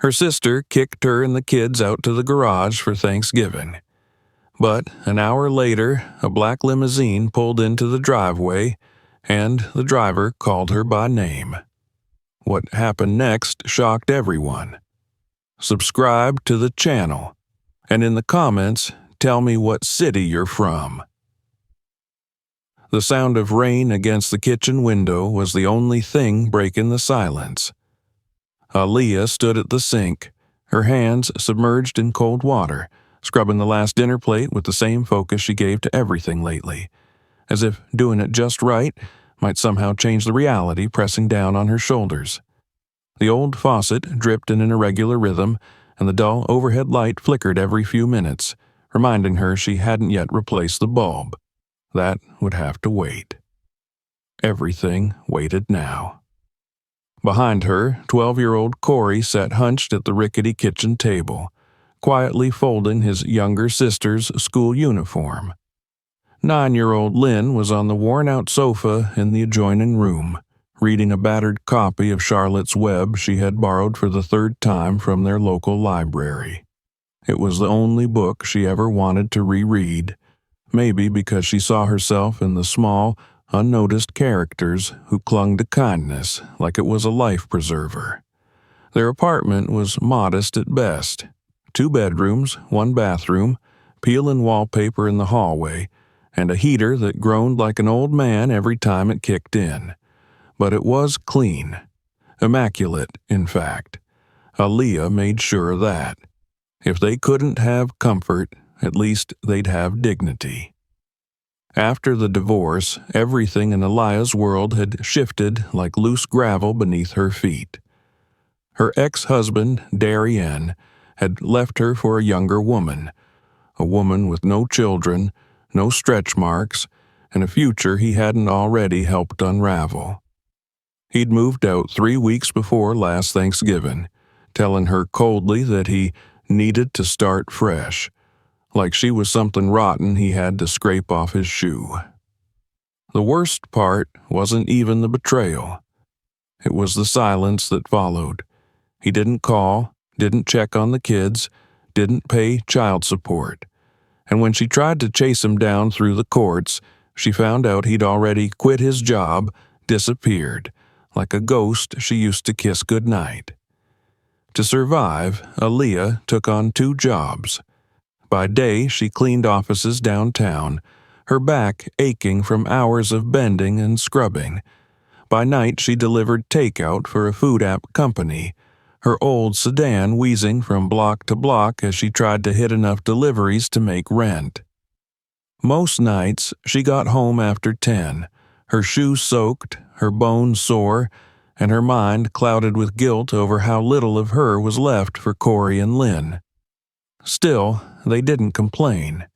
Her sister kicked her and the kids out to the garage for Thanksgiving. But an hour later, a black limousine pulled into the driveway, and the driver called her by name. What happened next shocked everyone. Subscribe to the channel, and in the comments, tell me what city you're from. The sound of rain against the kitchen window was the only thing breaking the silence. Aaliyah stood at the sink, her hands submerged in cold water, scrubbing the last dinner plate with the same focus she gave to everything lately, as if doing it just right might somehow change the reality pressing down on her shoulders. The old faucet dripped in an irregular rhythm, and the dull overhead light flickered every few minutes, reminding her she hadn't yet replaced the bulb. That would have to wait. Everything waited now. Behind her, 12-year-old Corey sat hunched at the rickety kitchen table, quietly folding his younger sister's school uniform. 9-year-old Lynn was on the worn-out sofa in the adjoining room, reading a battered copy of Charlotte's Web she had borrowed for the third time from their local library. It was the only book she ever wanted to reread, maybe because she saw herself in the small, unnoticed characters who clung to kindness like it was a life preserver. Their apartment was modest at best. 2 bedrooms, 1 bathroom, peel-and wallpaper in the hallway, and a heater that groaned like an old man every time it kicked in. But it was clean. Immaculate, in fact. Aaliyah made sure of that. If they couldn't have comfort, at least they'd have dignity. After the divorce, everything in Aaliyah's world had shifted like loose gravel beneath her feet. Her ex-husband, Darien, had left her for a younger woman, a woman with no children, no stretch marks, and a future he hadn't already helped unravel. He'd moved out 3 weeks before last Thanksgiving, telling her coldly that he needed to start fresh, like she was something rotten he had to scrape off his shoe. The worst part wasn't even the betrayal. It was the silence that followed. He didn't call, didn't check on the kids, didn't pay child support. And when she tried to chase him down through the courts, she found out he'd already quit his job, disappeared, like a ghost she used to kiss goodnight. To survive, Aaliyah took on 2 jobs. By day, she cleaned offices downtown, her back aching from hours of bending and scrubbing. By night, she delivered takeout for a food app company, her old sedan wheezing from block to block as she tried to hit enough deliveries to make rent. Most nights, she got home after 10, her shoes soaked, her bones sore, and her mind clouded with guilt over how little of her was left for Corey and Lynn. Still, they didn't complain.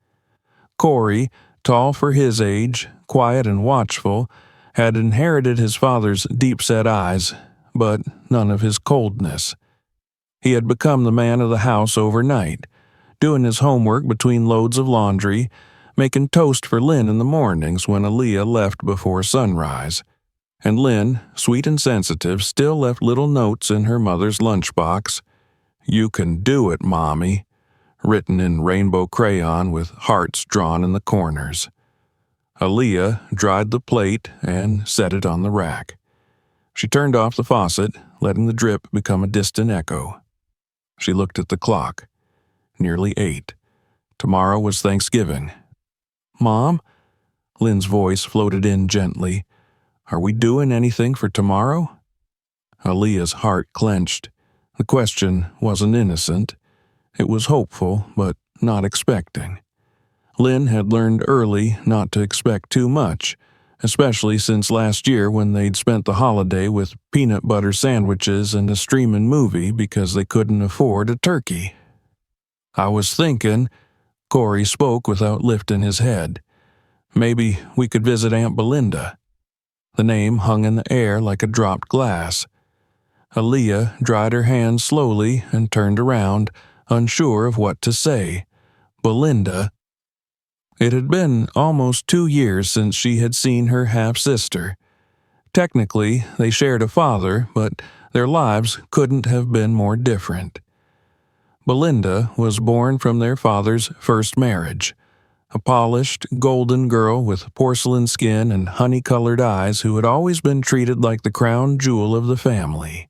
Corey, tall for his age, quiet and watchful, had inherited his father's deep-set eyes, but none of his coldness. He had become the man of the house overnight, doing his homework between loads of laundry, making toast for Lynn in the mornings when Aaliyah left before sunrise. And Lynn, sweet and sensitive, still left little notes in her mother's lunchbox. "You can do it, Mommy," written in rainbow crayon with hearts drawn in the corners. Aaliyah dried the plate and set it on the rack. She turned off the faucet, letting the drip become a distant echo. She looked at the clock. Nearly 8. Tomorrow was Thanksgiving. "Mom?" Lynn's voice floated in gently. "Are we doing anything for tomorrow?" Aaliyah's heart clenched. The question wasn't innocent. It was hopeful, but not expecting. Lynn had learned early not to expect too much, especially since last year when they'd spent the holiday with peanut butter sandwiches and a streaming movie because they couldn't afford a turkey. "I was thinking," Corey spoke without lifting his head, "maybe we could visit Aunt Belinda." The name hung in the air like a dropped glass. Aaliyah dried her hands slowly and turned around, unsure of what to say. Belinda. It had been almost 2 years since she had seen her half-sister. Technically, they shared a father, but Their lives couldn't have been more different. Belinda was born from their father's first marriage, a polished, golden girl with porcelain skin and honey-colored eyes who had always been treated like the crown jewel of the family.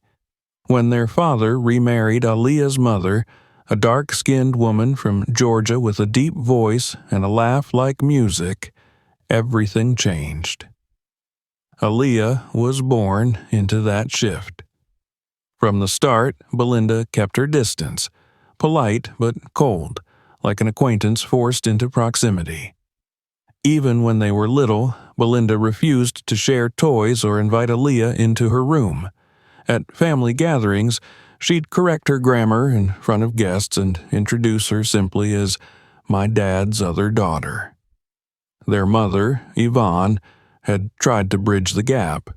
When their father remarried Aaliyah's mother, a dark-skinned woman from Georgia with a deep voice and a laugh like music, everything changed. Aaliyah was born into that shift. From the start, Belinda kept her distance, polite but cold, like an acquaintance forced into proximity. Even when they were little, Belinda refused to share toys or invite Aaliyah into her room. At family gatherings, she'd correct her grammar in front of guests and introduce her simply as my dad's other daughter. Their mother, Yvonne, had tried to bridge the gap.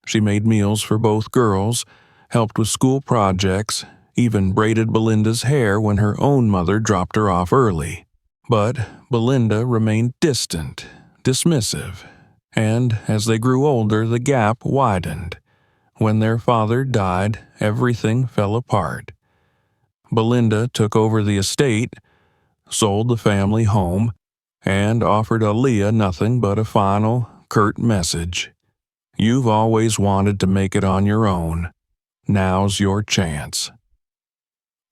She made meals for both girls, helped with school projects, even braided Belinda's hair when her own mother dropped her off early. But Belinda remained distant, dismissive, and as they grew older, the gap widened. When their father died, everything fell apart. Belinda took over the estate, sold the family home, and offered Aaliyah nothing but a final, curt message. You've always wanted to make it on your own. Now's your chance.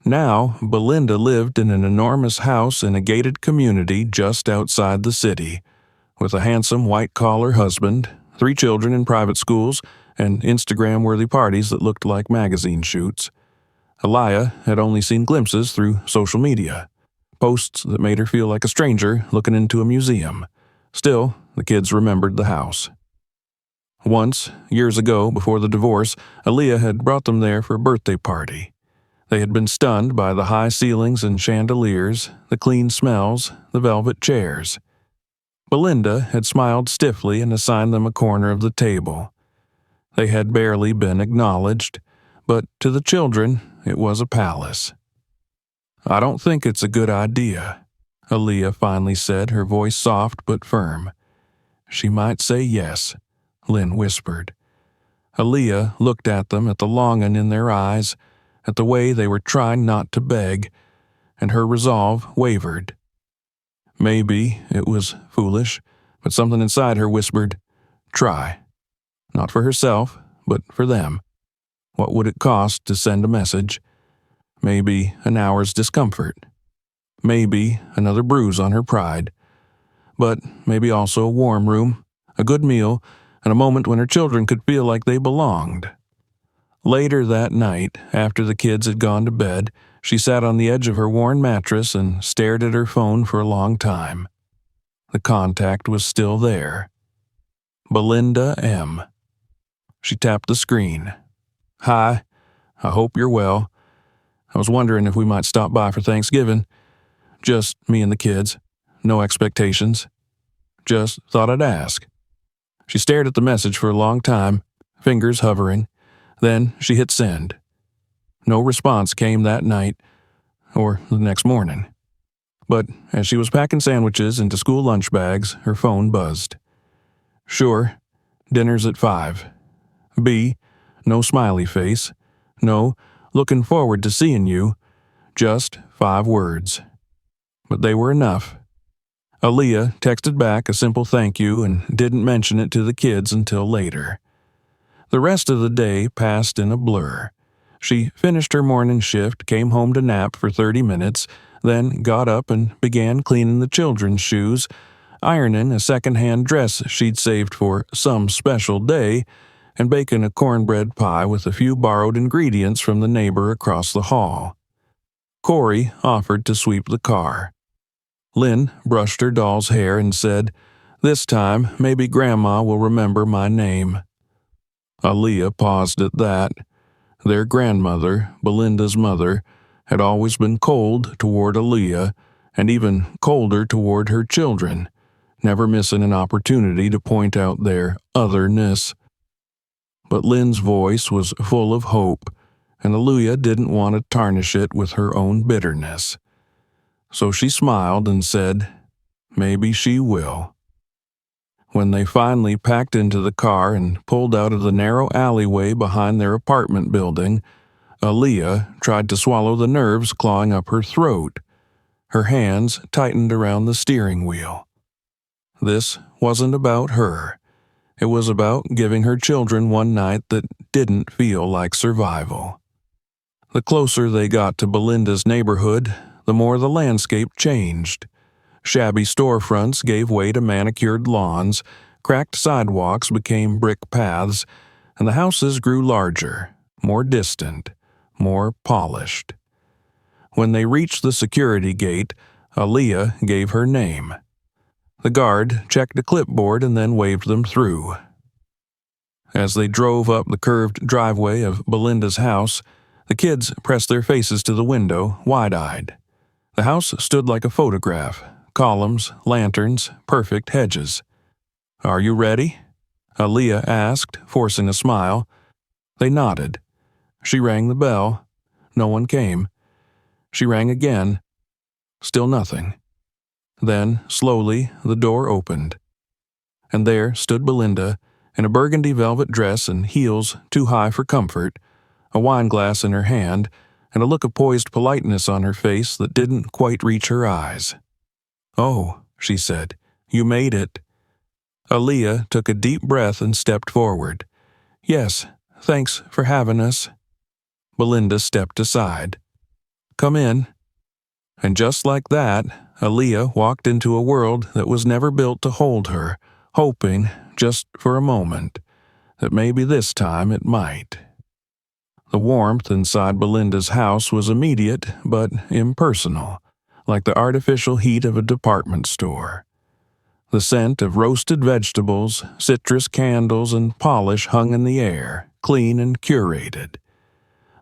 Now, Belinda lived in an enormous house in a gated community just outside the city, with a handsome white-collar husband, 3 children in private schools, and Instagram-worthy parties that looked like magazine shoots. Aaliyah had only seen glimpses through social media, posts that made her feel like a stranger looking into a museum. Still, the kids remembered the house. Once, years ago, before the divorce, Aaliyah had brought them there for a birthday party. They had been stunned by the high ceilings and chandeliers, the clean smells, the velvet chairs. Belinda had smiled stiffly and assigned them a corner of the table. They had barely been acknowledged, but to the children, it was a palace. I don't think it's a good idea, Aaliyah finally said, her voice soft but firm. She might say yes, Lynn whispered. Aaliyah looked at them, at the longing in their eyes, at the way they were trying not to beg, and her resolve wavered. Maybe it was foolish, but something inside her whispered, try. Not for herself, but for them. What would it cost to send a message? Maybe an hour's discomfort. Maybe another bruise on her pride. But maybe also a warm room, a good meal, and a moment when her children could feel like they belonged. Later that night, after the kids had gone to bed, she sat on the edge of her worn mattress and stared at her phone for a long time. The contact was still there. Belinda M. She tapped the screen. Hi, I hope you're well. I was wondering if we might stop by for Thanksgiving. Just me and the kids. No expectations. Just thought I'd ask. She stared at the message for a long time, fingers hovering. Then she hit send. No response came that night or the next morning. But as she was packing sandwiches into school lunch bags, her phone buzzed. Sure, dinner's at 5. B, no smiley face. No, looking forward to seeing you. Just 5 words. But they were enough. Aaliyah texted back a simple thank you and didn't mention it to the kids until later. The rest of the day passed in a blur. She finished her morning shift, came home to nap for 30 minutes, then got up and began cleaning the children's shoes, ironing a second-hand dress she'd saved for some special day, and baking a cornbread pie with a few borrowed ingredients from the neighbor across the hall. Corey offered to sweep the car. Lynn brushed her doll's hair and said, "This time, maybe Grandma will remember my name." Aaliyah paused at that. Their grandmother, Belinda's mother, had always been cold toward Aaliyah, and even colder toward her children, never missing an opportunity to point out their otherness. But Lynn's voice was full of hope, and Aaliyah didn't want to tarnish it with her own bitterness. So she smiled and said, "Maybe she will." When they finally packed into the car and pulled out of the narrow alleyway behind their apartment building, Aaliyah tried to swallow the nerves clawing up her throat. Her hands tightened around the steering wheel. This wasn't about her. It was about giving her children one night that didn't feel like survival. The closer they got to Belinda's neighborhood, the more the landscape changed. Shabby storefronts gave way to manicured lawns, cracked sidewalks became brick paths, and the houses grew larger, more distant, more polished. When they reached the security gate, Aaliyah gave her name. The guard checked a clipboard and then waved them through. As they drove up the curved driveway of Belinda's house, the kids pressed their faces to the window, wide-eyed. The house stood like a photograph. Columns, lanterns, perfect hedges. "Are you ready?" Aaliyah asked, forcing a smile. They nodded. She rang the bell. No one came. She rang again. Still nothing. Then, slowly, the door opened. And there stood Belinda, in a burgundy velvet dress and heels too high for comfort, a wineglass in her hand, and a look of poised politeness on her face that didn't quite reach her eyes. "Oh," she said, "you made it." Aaliyah took a deep breath and stepped forward. "Yes, thanks for having us." Belinda stepped aside. "Come in." And just like that, Aaliyah walked into a world that was never built to hold her, hoping, just for a moment, that maybe this time it might. The warmth inside Belinda's house was immediate but impersonal, like the artificial heat of a department store. The scent of roasted vegetables, citrus candles, and polish hung in the air, clean and curated.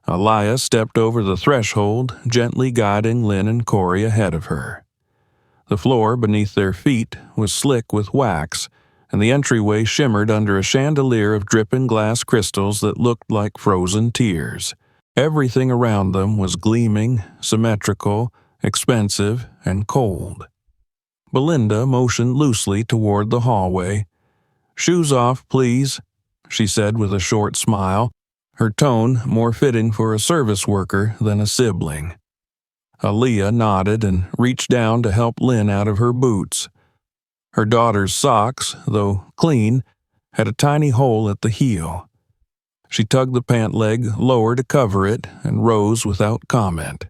Aaliyah stepped over the threshold, gently guiding Lynn and Corey ahead of her. The floor beneath their feet was slick with wax, and the entryway shimmered under a chandelier of dripping glass crystals that looked like frozen tears. Everything around them was gleaming, symmetrical, expensive, and cold. Belinda motioned loosely toward the hallway. "Shoes off, please," she said with a short smile, her tone more fitting for a service worker than a sibling. Aaliyah nodded and reached down to help Lynn out of her boots. Her daughter's socks, though clean, had a tiny hole at the heel. She tugged the pant leg lower to cover it and rose without comment.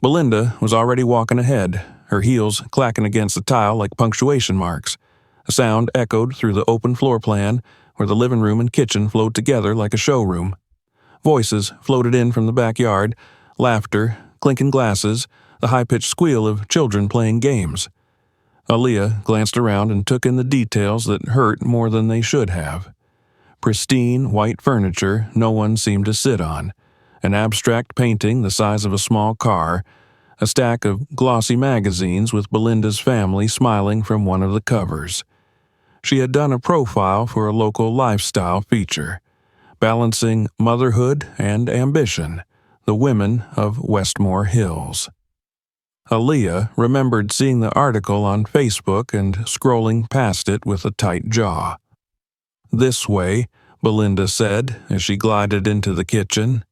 Belinda was already walking ahead, her heels clacking against the tile like punctuation marks. A sound echoed through the open floor plan, where the living room and kitchen flowed together like a showroom. Voices floated in from the backyard, laughter, clinking glasses, the high-pitched squeal of children playing games. Aaliyah glanced around and took in the details that hurt more than they should have. Pristine, white furniture no one seemed to sit on, an abstract painting the size of a small car, a stack of glossy magazines with Belinda's family smiling from one of the covers. She had done a profile for a local lifestyle feature, balancing motherhood and ambition, the women of Westmore Hills. Aaliyah remembered seeing the article on Facebook and scrolling past it with a tight jaw. "This way," Belinda said as she glided into the kitchen.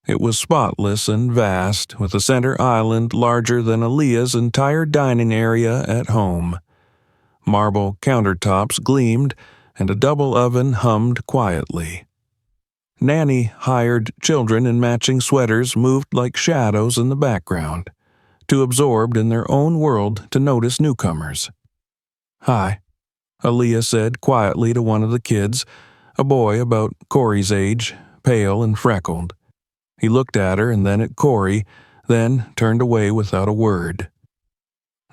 It was spotless and vast, with a center island larger than Aaliyah's entire dining area at home. Marble countertops gleamed, and a double oven hummed quietly. Nanny-hired children in matching sweaters moved like shadows in the background, too absorbed in their own world to notice newcomers. "Hi," Aaliyah said quietly to one of the kids, a boy about Corey's age, pale and freckled. He looked at her and then at Corey, then turned away without a word.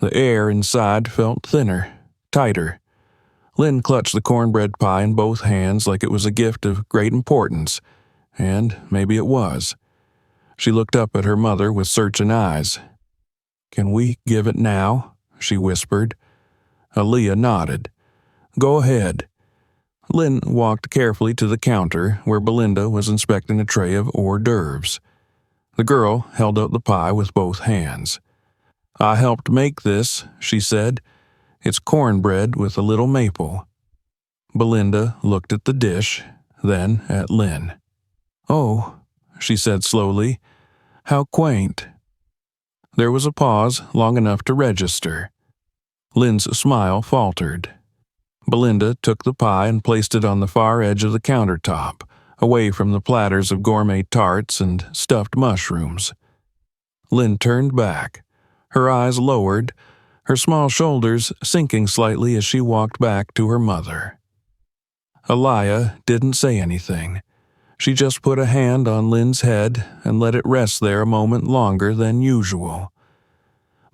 The air inside felt thinner, tighter. Lynn clutched the cornbread pie in both hands like it was a gift of great importance, and maybe it was. She looked up at her mother with searching eyes. "Can we give it now?" she whispered. Aaliyah nodded. "Go ahead." Lynn walked carefully to the counter where Belinda was inspecting a tray of hors d'oeuvres. The girl held out the pie with both hands. "I helped make this," she said. It's cornbread with a little maple." Belinda looked at the dish, then at Lynn. "Oh," she said slowly, "how quaint." There was a pause long enough to register. Lynn's smile faltered. Belinda took the pie and placed it on the far edge of the countertop, away from the platters of gourmet tarts and stuffed mushrooms. Lynn turned back, her eyes lowered, her small shoulders sinking slightly as she walked back to her mother. Elia didn't say anything. She just put a hand on Lynn's head and let it rest there a moment longer than usual.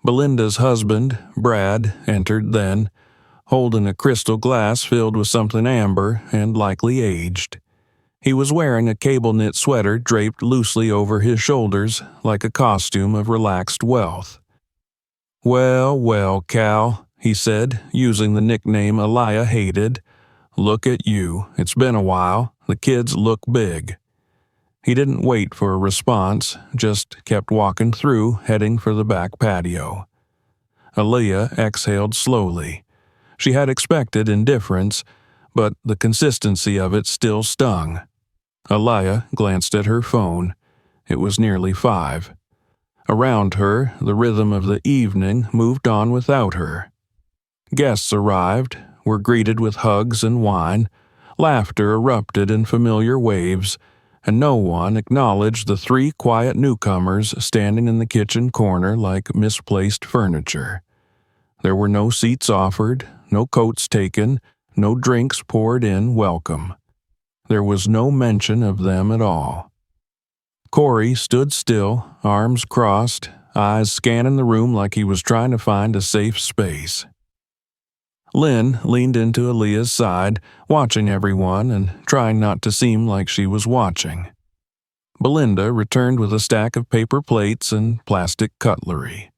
Belinda's husband, Brad, entered then, holding a crystal glass filled with something amber and likely aged. He was wearing a cable-knit sweater draped loosely over his shoulders like a costume of relaxed wealth. "Well, well, Cal," he said, using the nickname Elia hated. "Look at you. It's been a while. The kids look big." He didn't wait for a response, just kept walking through, heading for the back patio. Elia exhaled slowly. She had expected indifference, but the consistency of it still stung. Elia glanced at her phone. It was nearly 5. Around her, the rhythm of the evening moved on without her. Guests arrived, were greeted with hugs and wine, laughter erupted in familiar waves, and no one acknowledged the 3 quiet newcomers standing in the kitchen corner like misplaced furniture. There were no seats offered, no coats taken, no drinks poured in welcome. There was no mention of them at all. Corey stood still, arms crossed, eyes scanning the room like he was trying to find a safe space. Lynn leaned into Elia's side, watching everyone and trying not to seem like she was watching. Belinda returned with a stack of paper plates and plastic cutlery.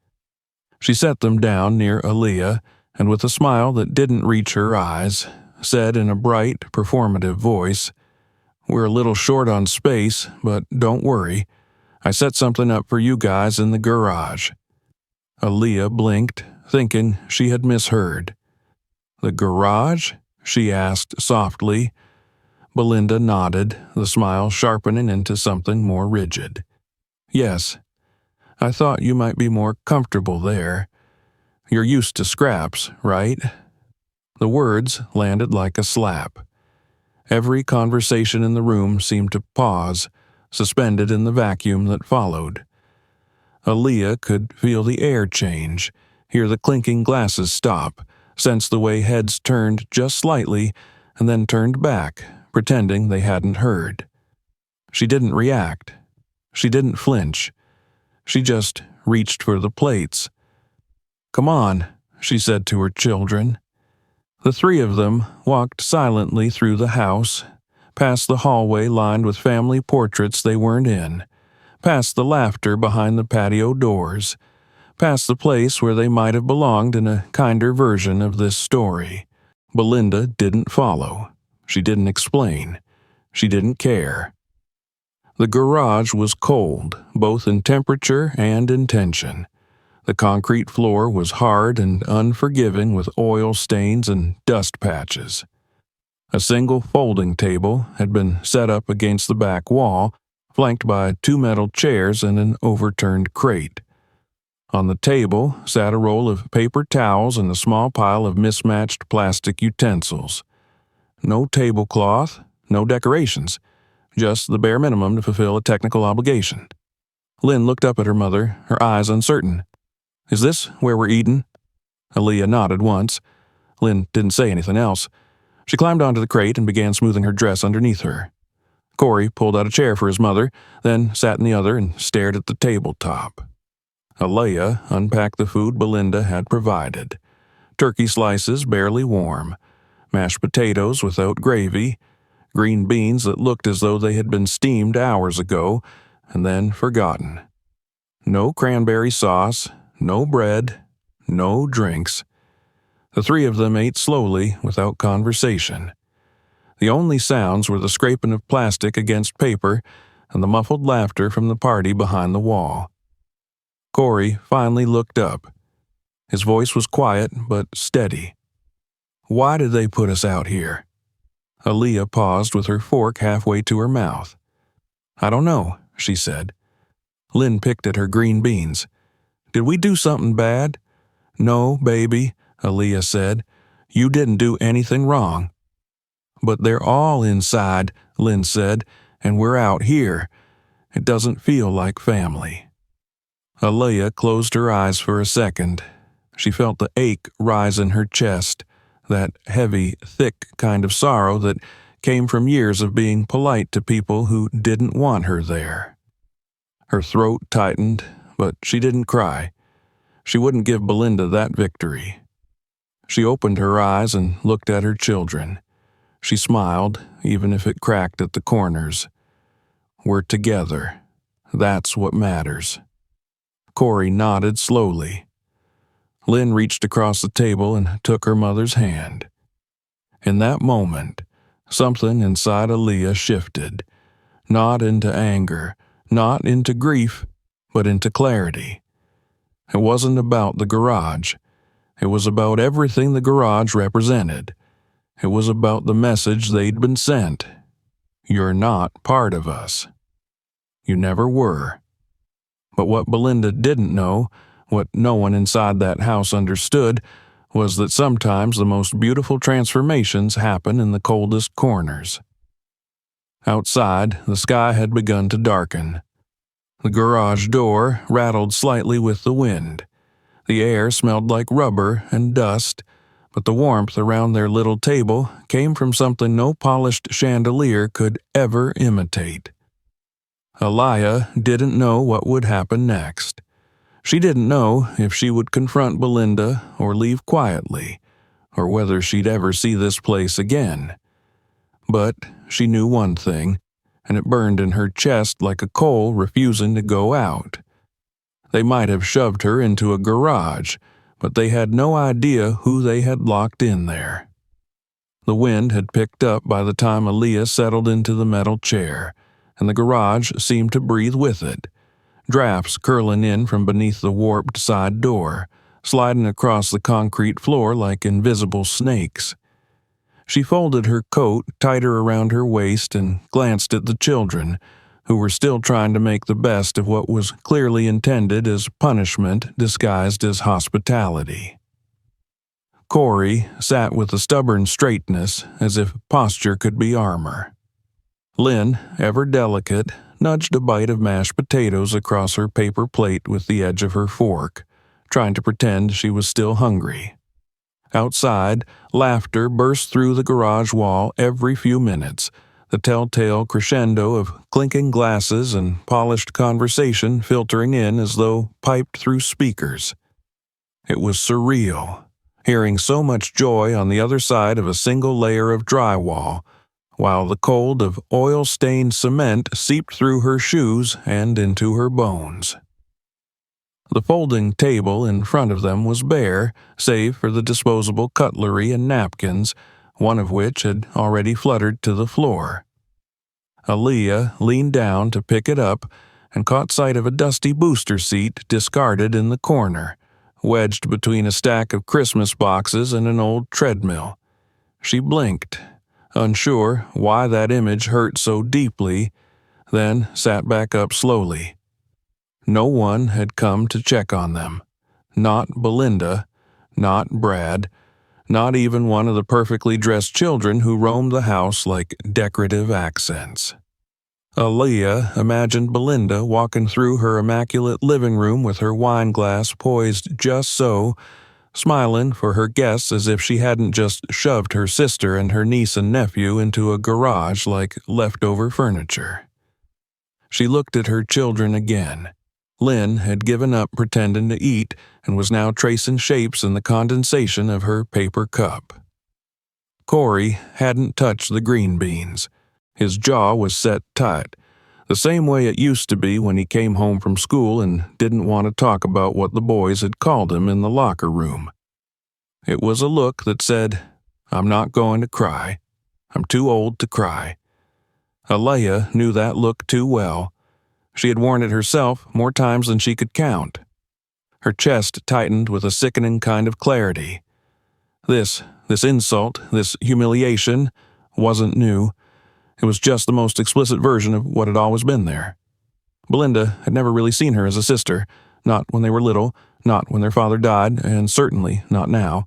She set them down near Elia, and with a smile that didn't reach her eyes, said in a bright, performative voice, "We're a little short on space, but don't worry. I set something up for you guys in the garage." Elia blinked, thinking she had misheard. "The garage?" she asked softly. Belinda nodded, the smile sharpening into something more rigid. "Yes. I thought you might be more comfortable there. You're used to scraps, right?" The words landed like a slap. Every conversation in the room seemed to pause, suspended in the vacuum that followed. Elia could feel the air change, hear the clinking glasses stop, sense the way heads turned just slightly and then turned back, pretending they hadn't heard. She didn't react. She didn't flinch. She just reached for the plates. "Come on," she said to her children. The 3 of them walked silently through the house, past the hallway lined with family portraits they weren't in, past the laughter behind the patio doors, past the place where they might have belonged in a kinder version of this story. Belinda didn't follow. She didn't explain. She didn't care. The garage was cold, both in temperature and in tension. The concrete floor was hard and unforgiving with oil stains and dust patches. A single folding table had been set up against the back wall, flanked by 2 metal chairs and an overturned crate. On the table sat a roll of paper towels and a small pile of mismatched plastic utensils. No tablecloth, no decorations, just the bare minimum to fulfill a technical obligation. Lynn looked up at her mother, her eyes uncertain. "Is this where we're eating?" Elia nodded once. Lynn didn't say anything else. She climbed onto the crate and began smoothing her dress underneath her. Corey pulled out a chair for his mother, then sat in the other and stared at the tabletop. Elia unpacked the food Belinda had provided. Turkey slices barely warm, mashed potatoes without gravy, green beans that looked as though they had been steamed hours ago and then forgotten. No cranberry sauce, no bread, no drinks. The 3 of them ate slowly, without conversation. The only sounds were the scraping of plastic against paper and the muffled laughter from the party behind the wall. Corey finally looked up. His voice was quiet but steady. "Why did they put us out here?" Aaliyah paused with her fork halfway to her mouth. "I don't know," she said. Lynn picked at her green beans. "Did we do something bad?" "No, baby," Aaliyah said. "You didn't do anything wrong." "But they're all inside," Lynn said, "and we're out here. It doesn't feel like family." Aaliyah closed her eyes for a second. She felt the ache rise in her chest, that heavy, thick kind of sorrow that came from years of being polite to people who didn't want her there. Her throat tightened, but she didn't cry. She wouldn't give Belinda that victory. She opened her eyes and looked at her children. She smiled, even if it cracked at the corners. "We're together. That's what matters." Corey nodded slowly. Lynn reached across the table and took her mother's hand. In that moment, something inside Aaliyah shifted, not into anger, not into grief, but into clarity. It wasn't about the garage. It was about everything the garage represented. It was about the message they'd been sent. You're not part of us. You never were. But what Belinda didn't know, what no one inside that house understood, was that sometimes the most beautiful transformations happen in the coldest corners. Outside, the sky had begun to darken. The garage door rattled slightly with the wind. The air smelled like rubber and dust, but the warmth around their little table came from something no polished chandelier could ever imitate. Aaliyah didn't know what would happen next. She didn't know if she would confront Belinda or leave quietly, or whether she'd ever see this place again. But she knew one thing, and it burned in her chest like a coal refusing to go out. They might have shoved her into a garage, but they had no idea who they had locked in there. The wind had picked up by the time Aaliyah settled into the metal chair, and the garage seemed to breathe with it, drafts curling in from beneath the warped side door, sliding across the concrete floor like invisible snakes. She folded her coat tighter around her waist and glanced at the children, who were still trying to make the best of what was clearly intended as punishment disguised as hospitality. Corey sat with a stubborn straightness, as if posture could be armor. Lynn, ever delicate, nudged a bite of mashed potatoes across her paper plate with the edge of her fork, trying to pretend she was still hungry. Outside, laughter burst through the garage wall every few minutes, the telltale crescendo of clinking glasses and polished conversation filtering in as though piped through speakers. It was surreal, hearing so much joy on the other side of a single layer of drywall, while the cold of oil-stained cement seeped through her shoes and into her bones. The folding table in front of them was bare, save for the disposable cutlery and napkins, one of which had already fluttered to the floor. Aaliyah leaned down to pick it up and caught sight of a dusty booster seat discarded in the corner, wedged between a stack of Christmas boxes and an old treadmill. She blinked, unsure why that image hurt so deeply, then sat back up slowly. No one had come to check on them. Not Belinda, not Brad, not even one of the perfectly dressed children who roamed the house like decorative accents. Aaliyah imagined Belinda walking through her immaculate living room with her wine glass poised just so, smiling for her guests as if she hadn't just shoved her sister and her niece and nephew into a garage like leftover furniture. She looked at her children again. Lynn had given up pretending to eat and was now tracing shapes in the condensation of her paper cup. Corey hadn't touched the green beans. His jaw was set tight, the same way it used to be when he came home from school and didn't want to talk about what the boys had called him in the locker room. It was a look that said, "I'm not going to cry. I'm too old to cry." Aaliyah knew that look too well. She had worn it herself more times than she could count. Her chest tightened with a sickening kind of clarity. This insult, this humiliation, wasn't new. It was just the most explicit version of what had always been there. Belinda had never really seen her as a sister, not when they were little, not when their father died, and certainly not now.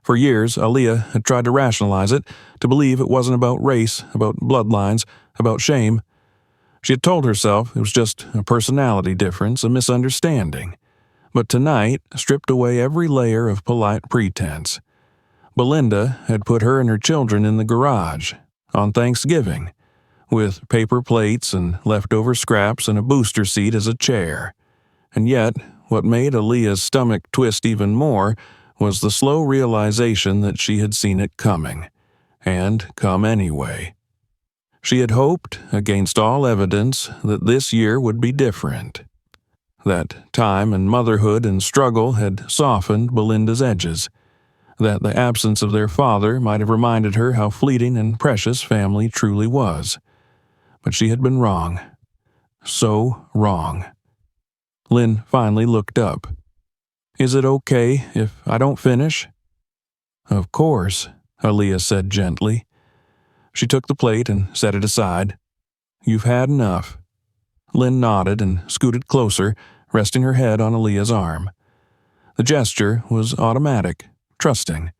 For years, Aaliyah had tried to rationalize it, to believe it wasn't about race, about bloodlines, about shame. She had told herself it was just a personality difference, a misunderstanding. But tonight stripped away every layer of polite pretense. Belinda had put her and her children in the garage, on Thanksgiving, with paper plates and leftover scraps and a booster seat as a chair. And yet, what made Aaliyah's stomach twist even more was the slow realization that she had seen it coming, and come anyway. She had hoped, against all evidence, that this year would be different. That time and motherhood and struggle had softened Belinda's edges. That the absence of their father might have reminded her how fleeting and precious family truly was. But she had been wrong. So wrong. Lynn finally looked up. "Is it okay if I don't finish?" "Of course," Aaliyah said gently. She took the plate and set it aside. "You've had enough." Lynn nodded and scooted closer, resting her head on Aaliyah's arm. The gesture was automatic, trusting.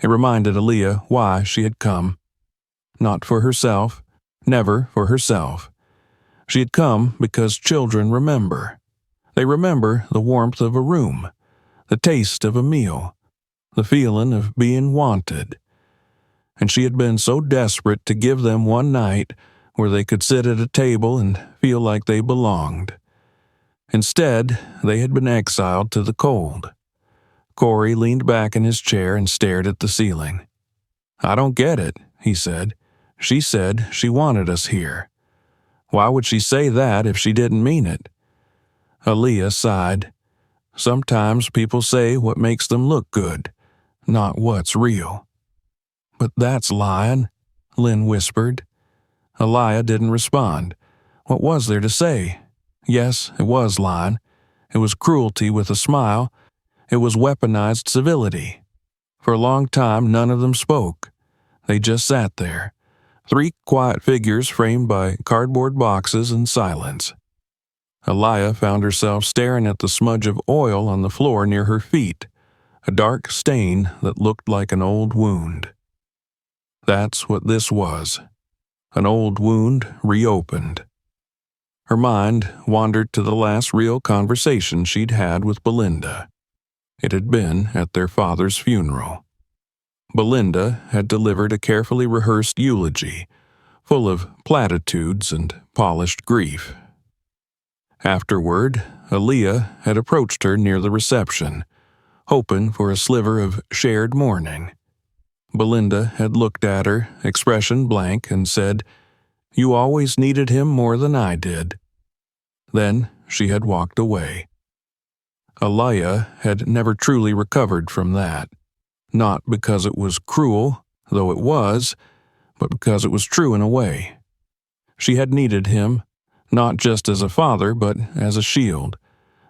It reminded Aaliyah why she had come. Not for herself, never for herself. She had come because children remember. They remember the warmth of a room, the taste of a meal, the feeling of being wanted. And she had been so desperate to give them one night where they could sit at a table and feel like they belonged. Instead, they had been exiled to the cold. Corey leaned back in his chair and stared at the ceiling. "I don't get it," he said. "She said she wanted us here. Why would she say that if she didn't mean it?" Aaliyah sighed. "Sometimes people say what makes them look good, not what's real." "But that's lying," Lynn whispered. Aaliyah didn't respond. What was there to say? Yes, it was lying. It was cruelty with a smile. It was weaponized civility. For a long time, none of them spoke. They just sat there. 3 quiet figures framed by cardboard boxes and silence. Aaliyah found herself staring at the smudge of oil on the floor near her feet, a dark stain that looked like an old wound. That's what this was. An old wound reopened. Her mind wandered to the last real conversation she'd had with Belinda. It had been at their father's funeral. Belinda had delivered a carefully rehearsed eulogy, full of platitudes and polished grief. Afterward, Aaliyah had approached her near the reception, hoping for a sliver of shared mourning. Belinda had looked at her, expression blank, and said, "You always needed him more than I did." Then she had walked away. Aaliyah had never truly recovered from that, not because it was cruel, though it was, but because it was true in a way. She had needed him, not just as a father, but as a shield,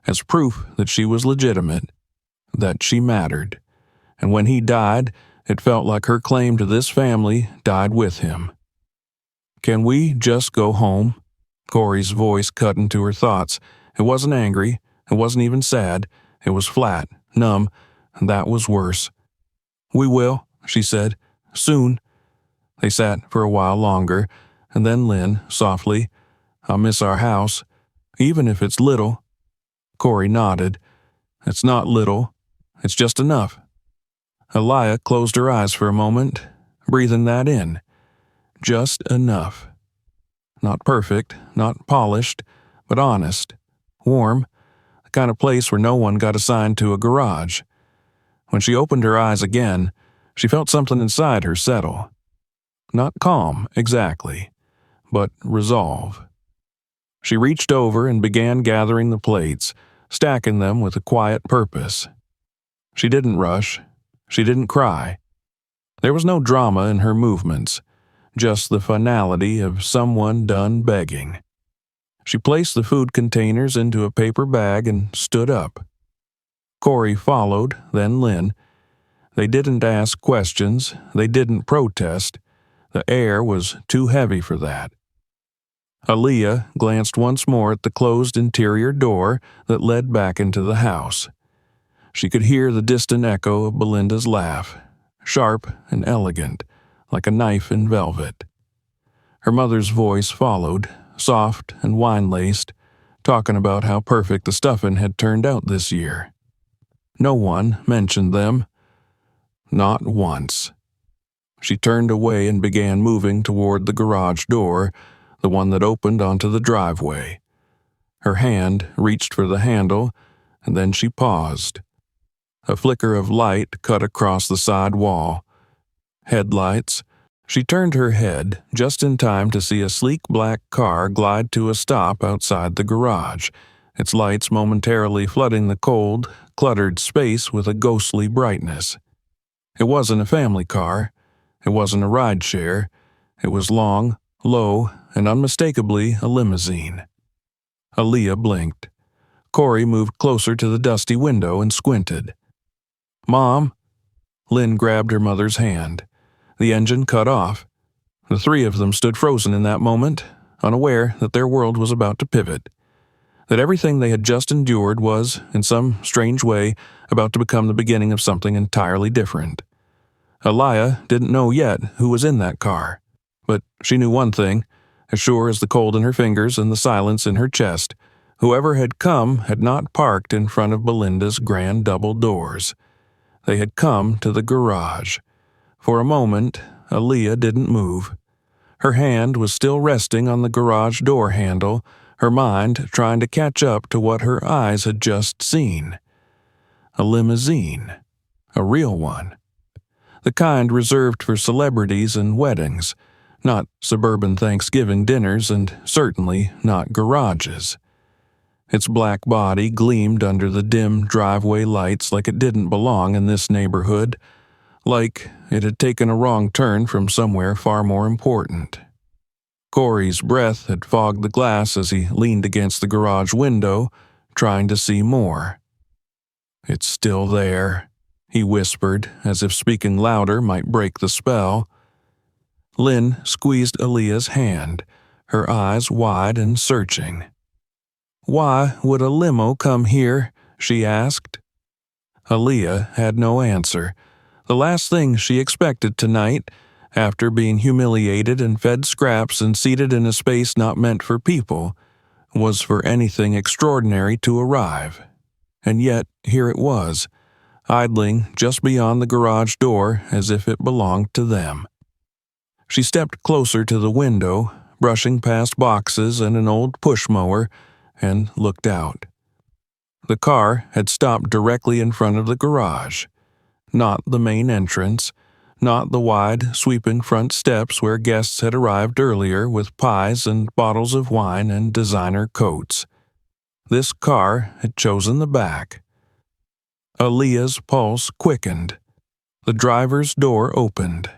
as proof that she was legitimate, that she mattered. And when he died, it felt like her claim to this family died with him. "Can we just go home?" Corey's voice cut into her thoughts. It wasn't angry. It wasn't even sad. It was flat, numb, and that was worse. "We will," she said. "Soon." They sat for a while longer, and then Lynn, softly, "I'll miss our house, even if it's little." Corey nodded. "It's not little. It's just enough." Aaliyah closed her eyes for a moment, breathing that in. Just enough. Not perfect, not polished, but honest, warm, the kind of place where no one got assigned to a garage. When she opened her eyes again, she felt something inside her settle. Not calm, exactly, but resolve. She reached over and began gathering the plates, stacking them with a quiet purpose. She didn't rush. She didn't cry. There was no drama in her movements, just the finality of someone done begging. She placed the food containers into a paper bag and stood up. Corey followed, then Lynn. They didn't ask questions. They didn't protest. The air was too heavy for that. Aaliyah glanced once more at the closed interior door that led back into the house. She could hear the distant echo of Belinda's laugh, sharp and elegant, like a knife in velvet. Her mother's voice followed, soft and wine-laced, talking about how perfect the stuffing had turned out this year. No one mentioned them. Not once. She turned away and began moving toward the garage door, the one that opened onto the driveway. Her hand reached for the handle, and then she paused. A flicker of light cut across the side wall. Headlights. She turned her head just in time to see a sleek black car glide to a stop outside the garage, its lights momentarily flooding the cold, cluttered space with a ghostly brightness. It wasn't a family car. It wasn't a rideshare. It was long, low, and unmistakably a limousine. Aaliyah blinked. Corey moved closer to the dusty window and squinted. "Mom!" Lynn grabbed her mother's hand. The engine cut off. The three of them stood frozen in that moment, unaware that their world was about to pivot, that everything they had just endured was, in some strange way, about to become the beginning of something entirely different. Aaliyah didn't know yet who was in that car, but she knew one thing, as sure as the cold in her fingers and the silence in her chest: whoever had come had not parked in front of Belinda's grand double doors. They had come to the garage. For a moment, Aaliyah didn't move. Her hand was still resting on the garage door handle, her mind trying to catch up to what her eyes had just seen. A limousine. A real one. The kind reserved for celebrities and weddings, not suburban Thanksgiving dinners, and certainly not garages. Its black body gleamed under the dim driveway lights like it didn't belong in this neighborhood, like it had taken a wrong turn from somewhere far more important. Corey's breath had fogged the glass as he leaned against the garage window, trying to see more. "It's still there," he whispered, as if speaking louder might break the spell. Lynn squeezed Aaliyah's hand, her eyes wide and searching. "Why would a limo come here?" she asked. Aaliyah had no answer. The last thing she expected tonight, after being humiliated and fed scraps and seated in a space not meant for people, was for anything extraordinary to arrive. And yet, here it was, idling just beyond the garage door as if it belonged to them. She stepped closer to the window, brushing past boxes and an old push mower, and looked out. The car had stopped directly in front of the garage. Not the main entrance, not the wide, sweeping front steps where guests had arrived earlier with pies and bottles of wine and designer coats. This car had chosen the back. Aaliyah's pulse quickened. The driver's door opened.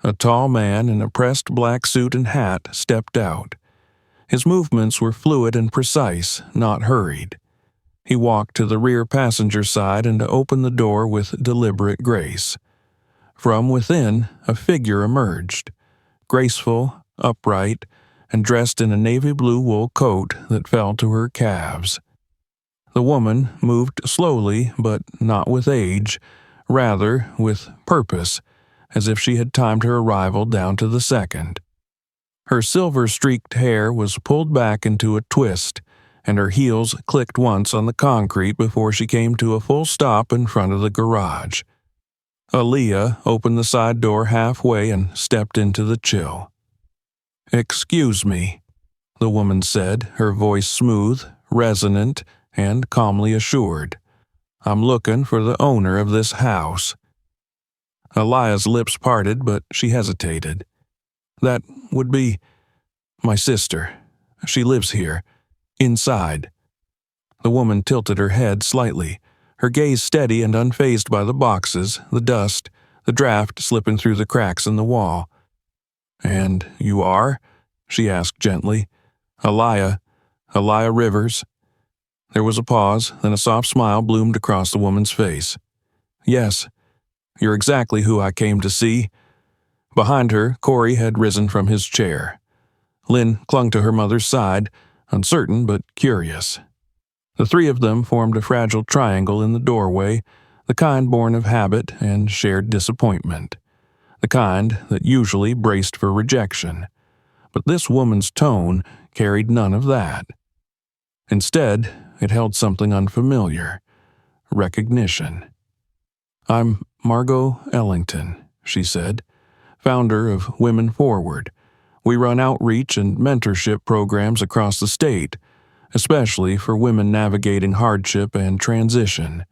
A tall man in a pressed black suit and hat stepped out. His movements were fluid and precise, not hurried. He walked to the rear passenger side and opened the door with deliberate grace. From within, a figure emerged, graceful, upright, and dressed in a navy blue wool coat that fell to her calves. The woman moved slowly, but not with age, rather with purpose, as if she had timed her arrival down to the second. Her silver-streaked hair was pulled back into a twist, and her heels clicked once on the concrete before she came to a full stop in front of the garage. Aaliyah opened the side door halfway and stepped into the chill. "Excuse me," the woman said, her voice smooth, resonant, and calmly assured. "I'm looking for the owner of this house." Aaliyah's lips parted, but she hesitated. "That would be my sister. She lives here. Inside." The woman tilted her head slightly, her gaze steady and unfazed by the boxes, the dust, the draft slipping through the cracks in the wall. "And you are?" she asked gently. Aaliyah Rivers." There was a pause, then a soft smile bloomed across the woman's face. "Yes, you're exactly who I came to see." Behind her, Corey had risen from his chair. Lynn clung to her mother's side, uncertain but curious. The three of them formed a fragile triangle in the doorway, the kind born of habit and shared disappointment, the kind that usually braced for rejection. But this woman's tone carried none of that. Instead, it held something unfamiliar: recognition. "I'm Margot Ellington," she said, "founder of Women Forward. We run outreach and mentorship programs across the state, especially for women navigating hardship and transition.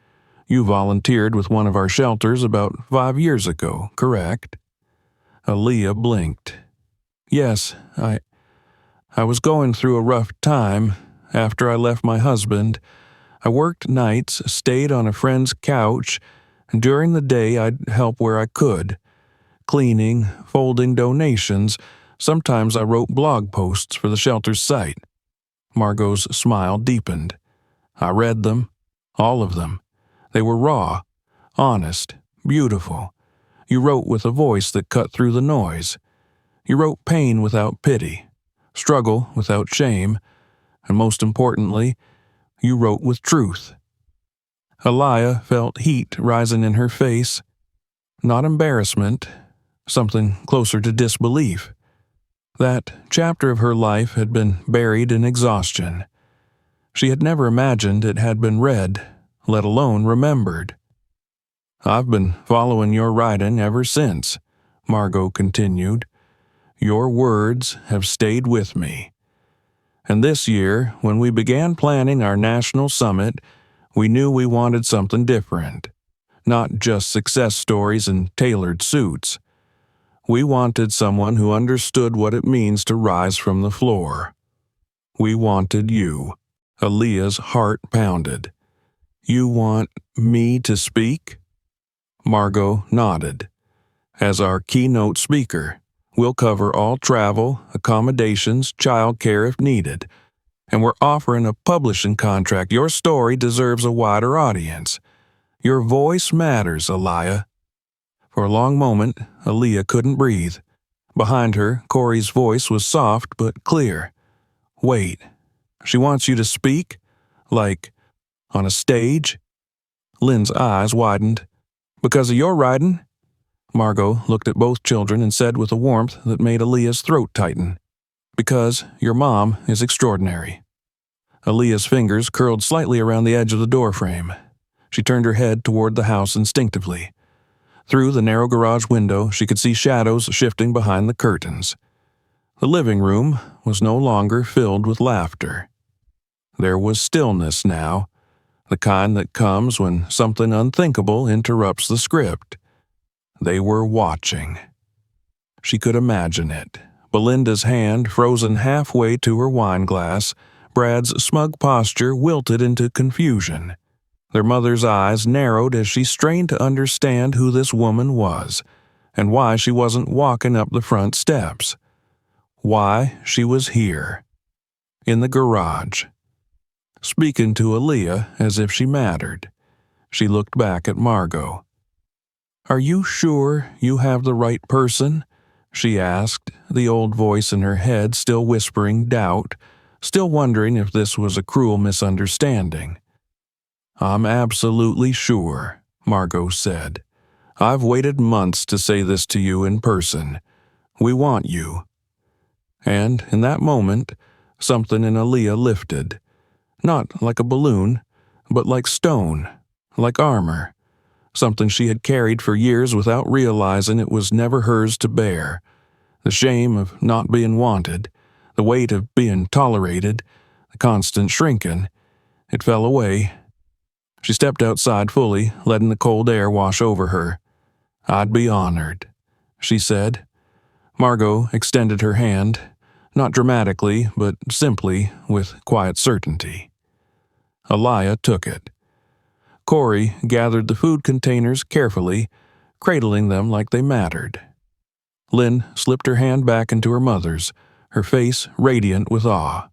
You volunteered with one of our shelters about 5 years ago, correct?" Aaliyah blinked. "Yes, I was going through a rough time. After I left my husband, I worked nights, stayed on a friend's couch, and during the day I'd help where I could. Cleaning, folding donations. Sometimes I wrote blog posts for the shelter's site." Margot's smile deepened. "I read them, all of them. They were raw, honest, beautiful. You wrote with a voice that cut through the noise. You wrote pain without pity, struggle without shame, and most importantly, you wrote with truth." Aaliyah felt heat rising in her face. Not embarrassment, something closer to disbelief. That chapter of her life had been buried in exhaustion. She had never imagined it had been read, let alone remembered. "I've been following your writing ever since," Margot continued. "Your words have stayed with me. And this year, when we began planning our national summit, we knew we wanted something different. Not just success stories and tailored suits. We wanted someone who understood what it means to rise from the floor. We wanted you." Aaliyah's heart pounded. "You want me to speak?" Margot nodded. "As our keynote speaker, we'll cover all travel, accommodations, childcare if needed. And we're offering a publishing contract. Your story deserves a wider audience. Your voice matters, Aaliyah." For a long moment, Aaliyah couldn't breathe. Behind her, Corey's voice was soft but clear. "Wait, she wants you to speak? Like, on a stage?" Lynn's eyes widened. "Because of your writing?" Margot looked at both children and said with a warmth that made Aaliyah's throat tighten, "Because your mom is extraordinary." Aaliyah's fingers curled slightly around the edge of the doorframe. She turned her head toward the house instinctively. Through the narrow garage window, she could see shadows shifting behind the curtains. The living room was no longer filled with laughter. There was stillness now, the kind that comes when something unthinkable interrupts the script. They were watching. She could imagine it. Belinda's hand frozen halfway to her wine glass, Brad's smug posture wilted into confusion. Their mother's eyes narrowed as she strained to understand who this woman was, and why she wasn't walking up the front steps. Why she was here, in the garage, speaking to Aaliyah as if she mattered. She looked back at Margot. "Are you sure you have the right person?" she asked, the old voice in her head still whispering doubt, still wondering if this was a cruel misunderstanding. "I'm absolutely sure," Margot said. "I've waited months to say this to you in person. We want you." And in that moment, something in Aaliyah lifted. Not like a balloon, but like stone, like armor. Something she had carried for years without realizing it was never hers to bear. The shame of not being wanted, the weight of being tolerated, the constant shrinking. It fell away. She stepped outside fully, letting the cold air wash over her. "I'd be honored," she said. Margot extended her hand, not dramatically, but simply, with quiet certainty. Aaliyah took it. Corey gathered the food containers carefully, cradling them like they mattered. Lynn slipped her hand back into her mother's, her face radiant with awe.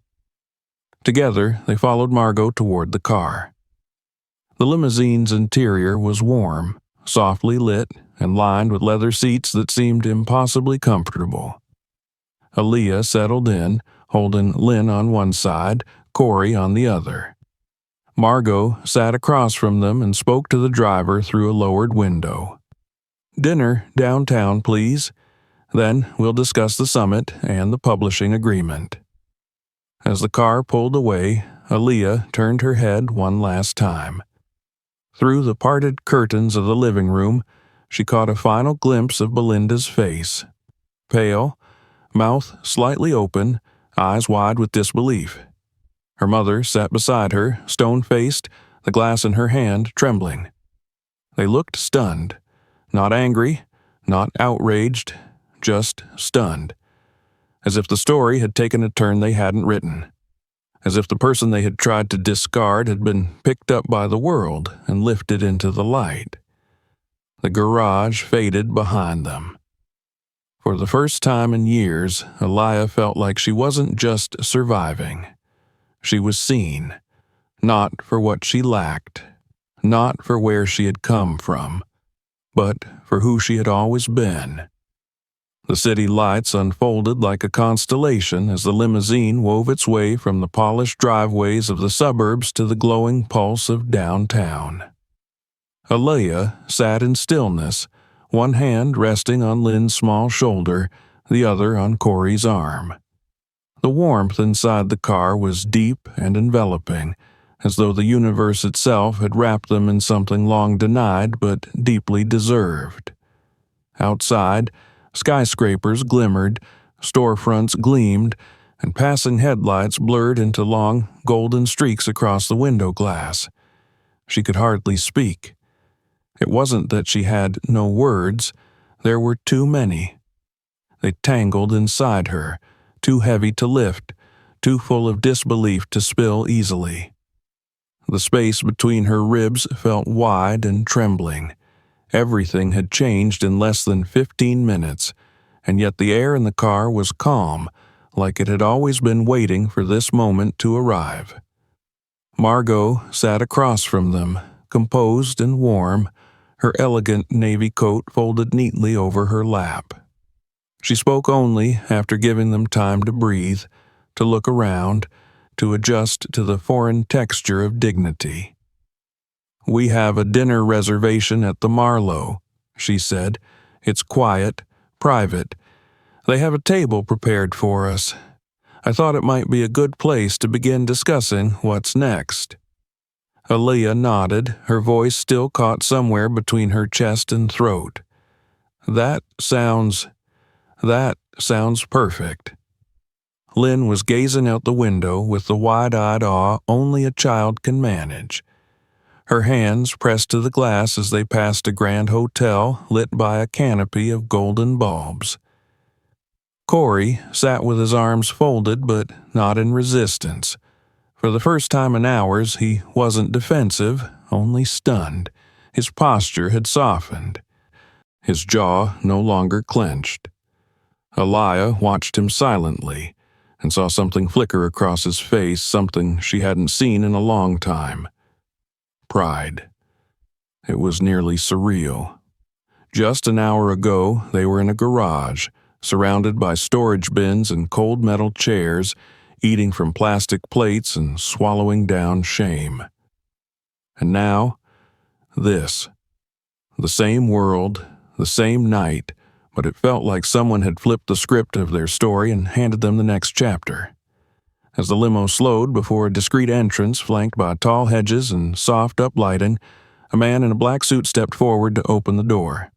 Together, they followed Margot toward the car. The limousine's interior was warm, softly lit, and lined with leather seats that seemed impossibly comfortable. Aaliyah settled in, holding Lynn on one side, Corey on the other. Margot sat across from them and spoke to the driver through a lowered window. "Dinner downtown, please. Then we'll discuss the summit and the publishing agreement." As the car pulled away, Aaliyah turned her head one last time. Through the parted curtains of the living room, she caught a final glimpse of Belinda's face. Pale, mouth slightly open, eyes wide with disbelief. Her mother sat beside her, stone-faced, the glass in her hand trembling. They looked stunned. Not angry, not outraged, just stunned. As if the story had taken a turn they hadn't written. As if the person they had tried to discard had been picked up by the world and lifted into the light. The garage faded behind them. For the first time in years, Aaliyah felt like she wasn't just surviving. She was seen, not for what she lacked, not for where she had come from, but for who she had always been. The city lights unfolded like a constellation as the limousine wove its way from the polished driveways of the suburbs to the glowing pulse of downtown. Aaliyah sat in stillness, one hand resting on Lynn's small shoulder, the other on Corey's arm. The warmth inside the car was deep and enveloping, as though the universe itself had wrapped them in something long denied but deeply deserved. Outside, skyscrapers glimmered, storefronts gleamed, and passing headlights blurred into long, golden streaks across the window glass. She could hardly speak. It wasn't that she had no words. There were too many. They tangled inside her, too heavy to lift, too full of disbelief to spill easily. The space between her ribs felt wide and trembling. Everything had changed in less than 15 minutes, and yet the air in the car was calm, like it had always been waiting for this moment to arrive. Margot sat across from them, composed and warm, her elegant navy coat folded neatly over her lap. She spoke only after giving them time to breathe, to look around, to adjust to the foreign texture of dignity. "We have a dinner reservation at the Marlowe," she said. "It's quiet, private. They have a table prepared for us. I thought it might be a good place to begin discussing what's next." Aaliyah nodded, her voice still caught somewhere between her chest and throat. That sounds perfect." Lynn was gazing out the window with the wide-eyed awe only a child can manage. Her hands pressed to the glass as they passed a grand hotel lit by a canopy of golden bulbs. Corey sat with his arms folded but not in resistance. For the first time in hours, he wasn't defensive, only stunned. His posture had softened. His jaw no longer clenched. Aaliyah watched him silently and saw something flicker across his face, something she hadn't seen in a long time. Pride. It was nearly surreal. Just an hour ago, they were in a garage, surrounded by storage bins and cold metal chairs, eating from plastic plates and swallowing down shame. And now, this. The same world, the same night, but it felt like someone had flipped the script of their story and handed them the next chapter. As the limo slowed before a discreet entrance flanked by tall hedges and soft uplighting, a man in a black suit stepped forward to open the door.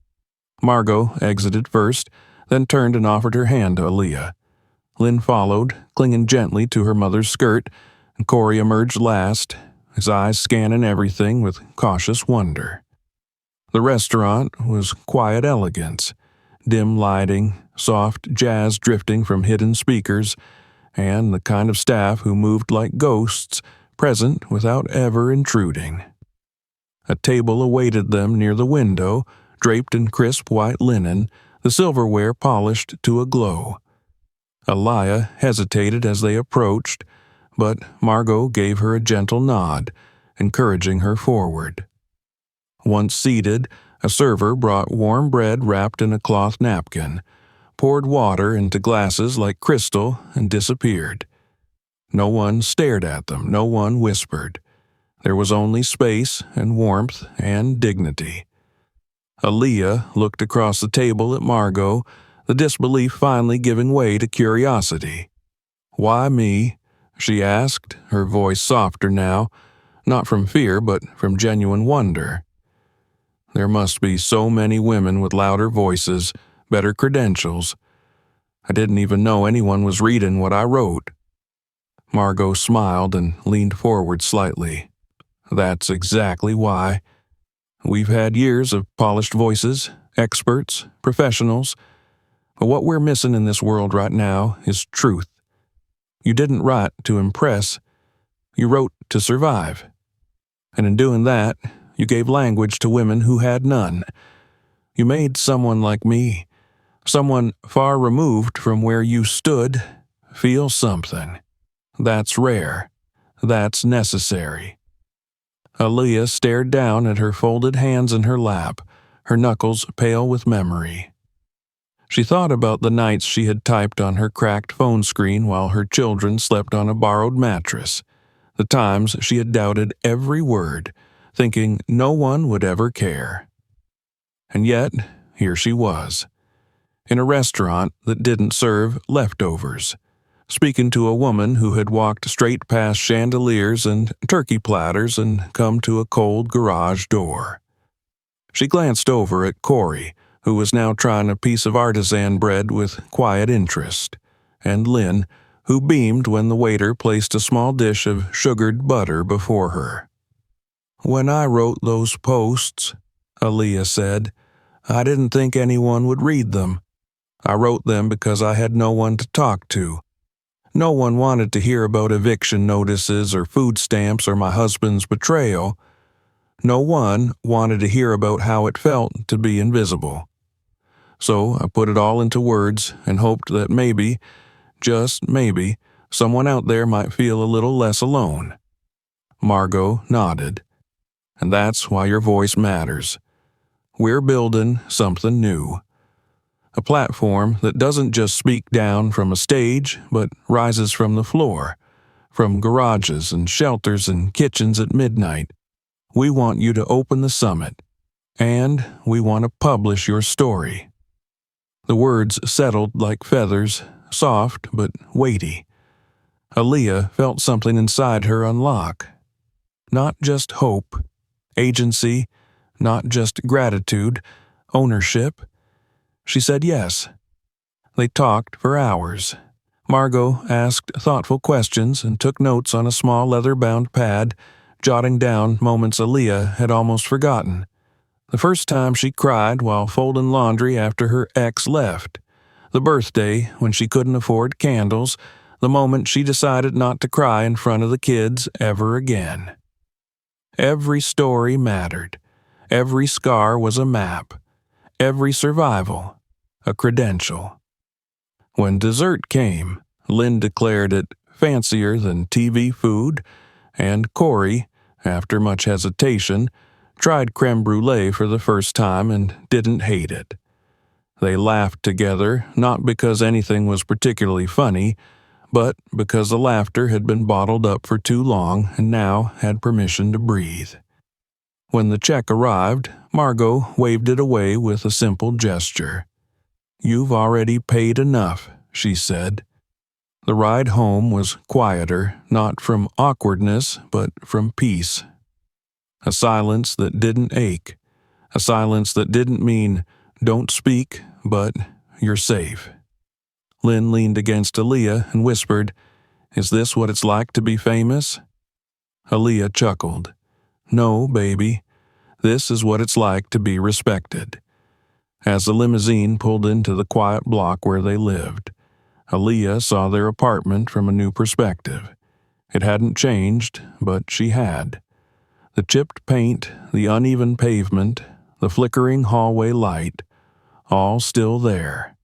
Margot exited first, then turned and offered her hand to Aaliyah. Lynn followed, clinging gently to her mother's skirt, and Corey emerged last, his eyes scanning everything with cautious wonder. The restaurant was quiet elegance, dim lighting, soft jazz drifting from hidden speakers, and the kind of staff who moved like ghosts, present without ever intruding. A table awaited them near the window, draped in crisp white linen, the silverware polished to a glow. Aaliyah hesitated as they approached, but Margot gave her a gentle nod, encouraging her forward. Once seated, a server brought warm bread wrapped in a cloth napkin, poured water into glasses like crystal, and disappeared. No one stared at them, no one whispered. There was only space and warmth and dignity. Aaliyah looked across the table at Margot, the disbelief finally giving way to curiosity. "Why me?" she asked, her voice softer now, not from fear but from genuine wonder. There must be so many women with louder voices, better credentials. I didn't even know anyone was reading what I wrote. Margot smiled and leaned forward slightly. That's exactly why. We've had years of polished voices, experts, professionals, but what we're missing in this world right now is truth. You didn't write to impress, you wrote to survive. And in doing that, you gave language to women who had none. You made someone like me, someone far removed from where you stood, feel something. That's rare. That's necessary. Aaliyah stared down at her folded hands in her lap, her knuckles pale with memory. She thought about the nights she had typed on her cracked phone screen while her children slept on a borrowed mattress, the times she had doubted every word, thinking no one would ever care. And yet, here she was, in a restaurant that didn't serve leftovers, speaking to a woman who had walked straight past chandeliers and turkey platters and come to a cold garage door. She glanced over at Corey, who was now trying a piece of artisan bread with quiet interest, and Lynn, who beamed when the waiter placed a small dish of sugared butter before her. "When I wrote those posts," Aaliyah said, "I didn't think anyone would read them. I wrote them because I had no one to talk to. No one wanted to hear about eviction notices or food stamps or my husband's betrayal. No one wanted to hear about how it felt to be invisible. So I put it all into words and hoped that maybe, just maybe, someone out there might feel a little less alone." Margot nodded. "And that's why your voice matters. We're building something new. A platform that doesn't just speak down from a stage, but rises from the floor, from garages and shelters and kitchens at midnight. We want you to open the summit, and we want to publish your story." The words settled like feathers, soft but weighty. Aaliyah felt something inside her unlock. Not just hope, agency, not just gratitude, ownership. She said yes. They talked for hours. Margot asked thoughtful questions and took notes on a small leather-bound pad, jotting down moments Aaliyah had almost forgotten. The first time she cried while folding laundry after her ex left. The birthday when she couldn't afford candles. The moment she decided not to cry in front of the kids ever again. Every story mattered. Every scar was a map. Every survival, a credential. When dessert came, Lynn declared it fancier than TV food, and Corey, after much hesitation, tried creme brulee for the first time and didn't hate it. They laughed together, not because anything was particularly funny, but because the laughter had been bottled up for too long and now had permission to breathe. When the check arrived, Margot waved it away with a simple gesture. "You've already paid enough," she said. The ride home was quieter, not from awkwardness, but from peace. A silence that didn't ache. A silence that didn't mean, "Don't speak," but "You're safe." Lynn leaned against Aaliyah and whispered, "Is this what it's like to be famous?" Aaliyah chuckled. "No, baby. This is what it's like to be respected." As the limousine pulled into the quiet block where they lived, Aaliyah saw their apartment from a new perspective. It hadn't changed, but she had. The chipped paint, the uneven pavement, the flickering hallway light, all still there.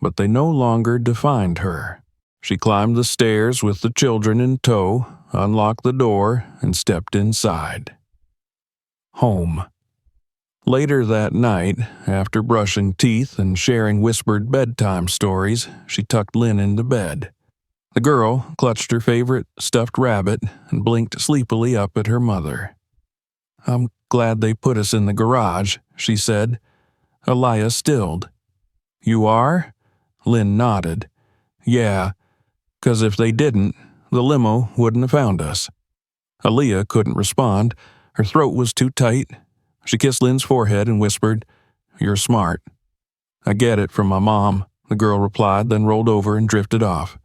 But they no longer defined her. She climbed the stairs with the children in tow, unlocked the door, and stepped inside. Home. Later that night, after brushing teeth and sharing whispered bedtime stories, she tucked Lynn into bed. The girl clutched her favorite stuffed rabbit and blinked sleepily up at her mother. "I'm glad they put us in the garage," she said. Aaliyah stilled. "You are?" Lynn nodded. "Yeah, 'cause if they didn't, the limo wouldn't have found us." Aaliyah couldn't respond. Her throat was too tight. She kissed Lynn's forehead and whispered, "You're smart." "I get it from my mom," the girl replied, then rolled over and drifted off.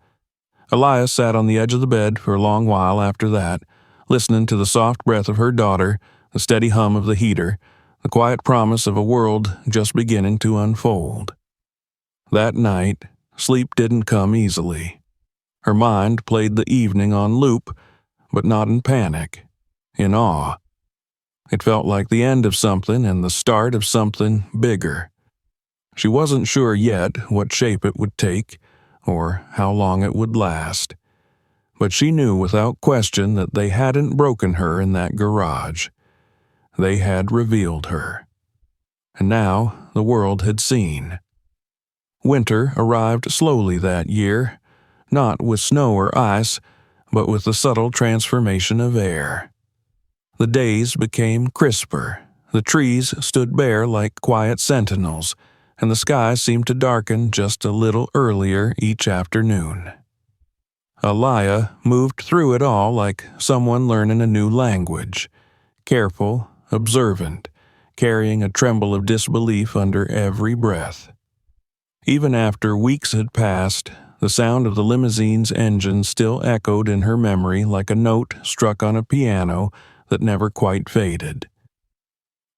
Aaliyah sat on the edge of the bed for a long while after that, listening to the soft breath of her daughter, the steady hum of the heater, the quiet promise of a world just beginning to unfold. That night, sleep didn't come easily. Her mind played the evening on loop, but not in panic, in awe. It felt like the end of something and the start of something bigger. She wasn't sure yet what shape it would take, or how long it would last. But she knew without question that they hadn't broken her in that garage. They had revealed her. And now the world had seen. Winter arrived slowly that year, not with snow or ice, but with the subtle transformation of air. The days became crisper, the trees stood bare like quiet sentinels, and the sky seemed to darken just a little earlier each afternoon. Aaliyah moved through it all like someone learning a new language, careful, observant, carrying a tremble of disbelief under every breath. Even after weeks had passed, the sound of the limousine's engine still echoed in her memory like a note struck on a piano that never quite faded.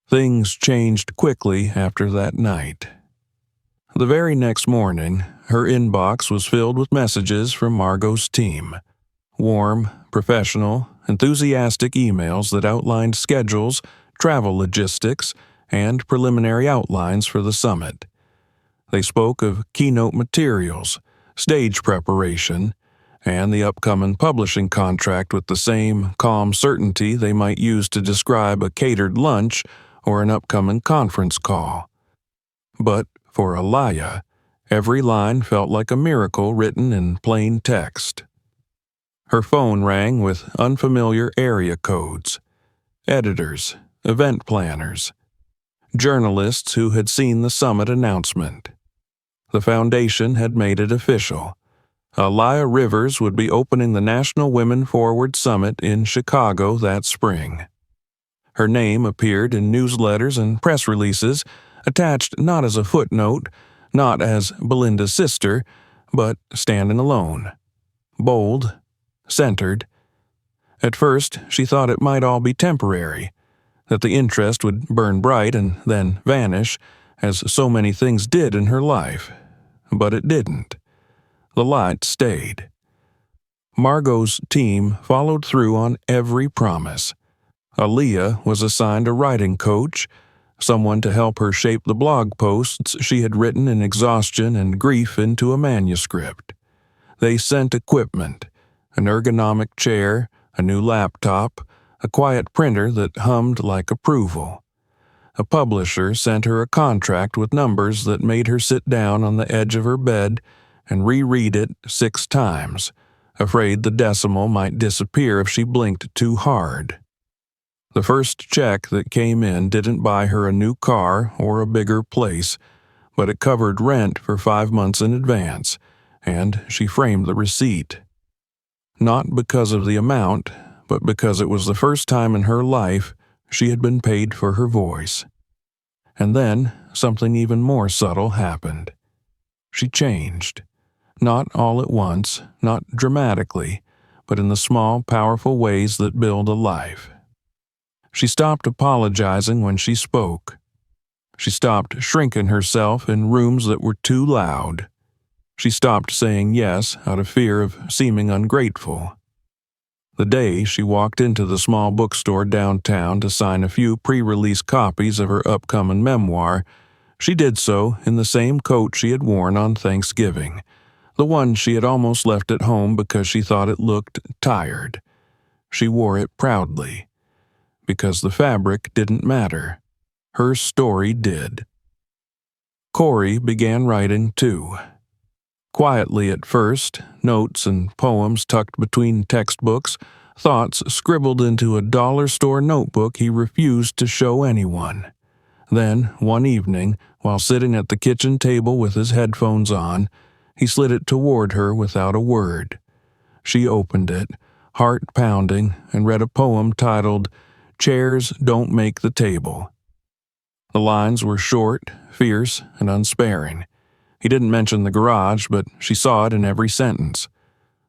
Things changed quickly after that night. The very next morning, her inbox was filled with messages from Margot's team. Warm, professional, enthusiastic emails that outlined schedules, travel logistics, and preliminary outlines for the summit. They spoke of keynote materials, stage preparation, and the upcoming publishing contract with the same calm certainty they might use to describe a catered lunch or an upcoming conference call. But for Aaliyah, every line felt like a miracle written in plain text. Her phone rang with unfamiliar area codes. Editors, event planners, journalists who had seen the summit announcement. The foundation had made it official. Aaliyah Rivers would be opening the National Women Forward Summit in Chicago that spring. Her name appeared in newsletters and press releases, attached not as a footnote, not as Belinda's sister, but standing alone. Bold, centered. At first, she thought it might all be temporary, that the interest would burn bright and then vanish, as so many things did in her life. But it didn't. The light stayed. Margot's team followed through on every promise. Aaliyah was assigned a writing coach, someone to help her shape the blog posts she had written in exhaustion and grief into a manuscript. They sent equipment, an ergonomic chair, a new laptop, a quiet printer that hummed like approval. A publisher sent her a contract with numbers that made her sit down on the edge of her bed and reread it 6 times, afraid the decimal might disappear if she blinked too hard. The first check that came in didn't buy her a new car or a bigger place, but it covered rent for 5 months in advance, and she framed the receipt. Not because of the amount, but because it was the first time in her life she had been paid for her voice. And then something even more subtle happened. She changed. Not all at once, not dramatically, but in the small, powerful ways that build a life. She stopped apologizing when she spoke. She stopped shrinking herself in rooms that were too loud. She stopped saying yes out of fear of seeming ungrateful. The day she walked into the small bookstore downtown to sign a few pre-release copies of her upcoming memoir, she did so in the same coat she had worn on Thanksgiving, the one she had almost left at home because she thought it looked tired. She wore it proudly, because the fabric didn't matter. Her story did. Corey began writing too. Quietly at first, notes and poems tucked between textbooks, thoughts scribbled into a dollar store notebook he refused to show anyone. Then, one evening, while sitting at the kitchen table with his headphones on, he slid it toward her without a word. She opened it, heart pounding, and read a poem titled, "Chairs Don't Make the Table." The lines were short, fierce, and unsparing. He didn't mention the garage, but she saw it in every sentence.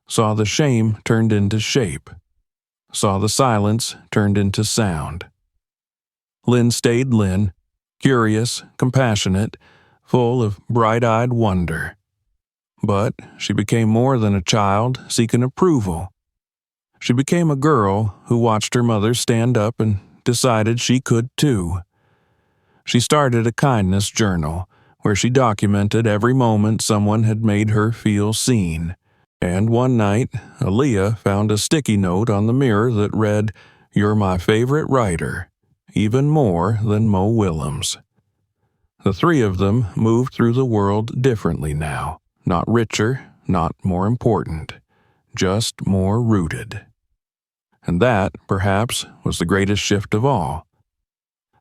Saw the shame turned into shape. Saw the silence turned into sound. Lynn stayed Lynn, curious, compassionate, full of bright-eyed wonder. But she became more than a child seeking approval. She became a girl who watched her mother stand up and decided she could too. She started a kindness journal where she documented every moment someone had made her feel seen. And one night, Aaliyah found a sticky note on the mirror that read, "You're my favorite writer, even more than Mo Willems." The three of them moved through the world differently now. Not richer, not more important, just more rooted. And that, perhaps, was the greatest shift of all.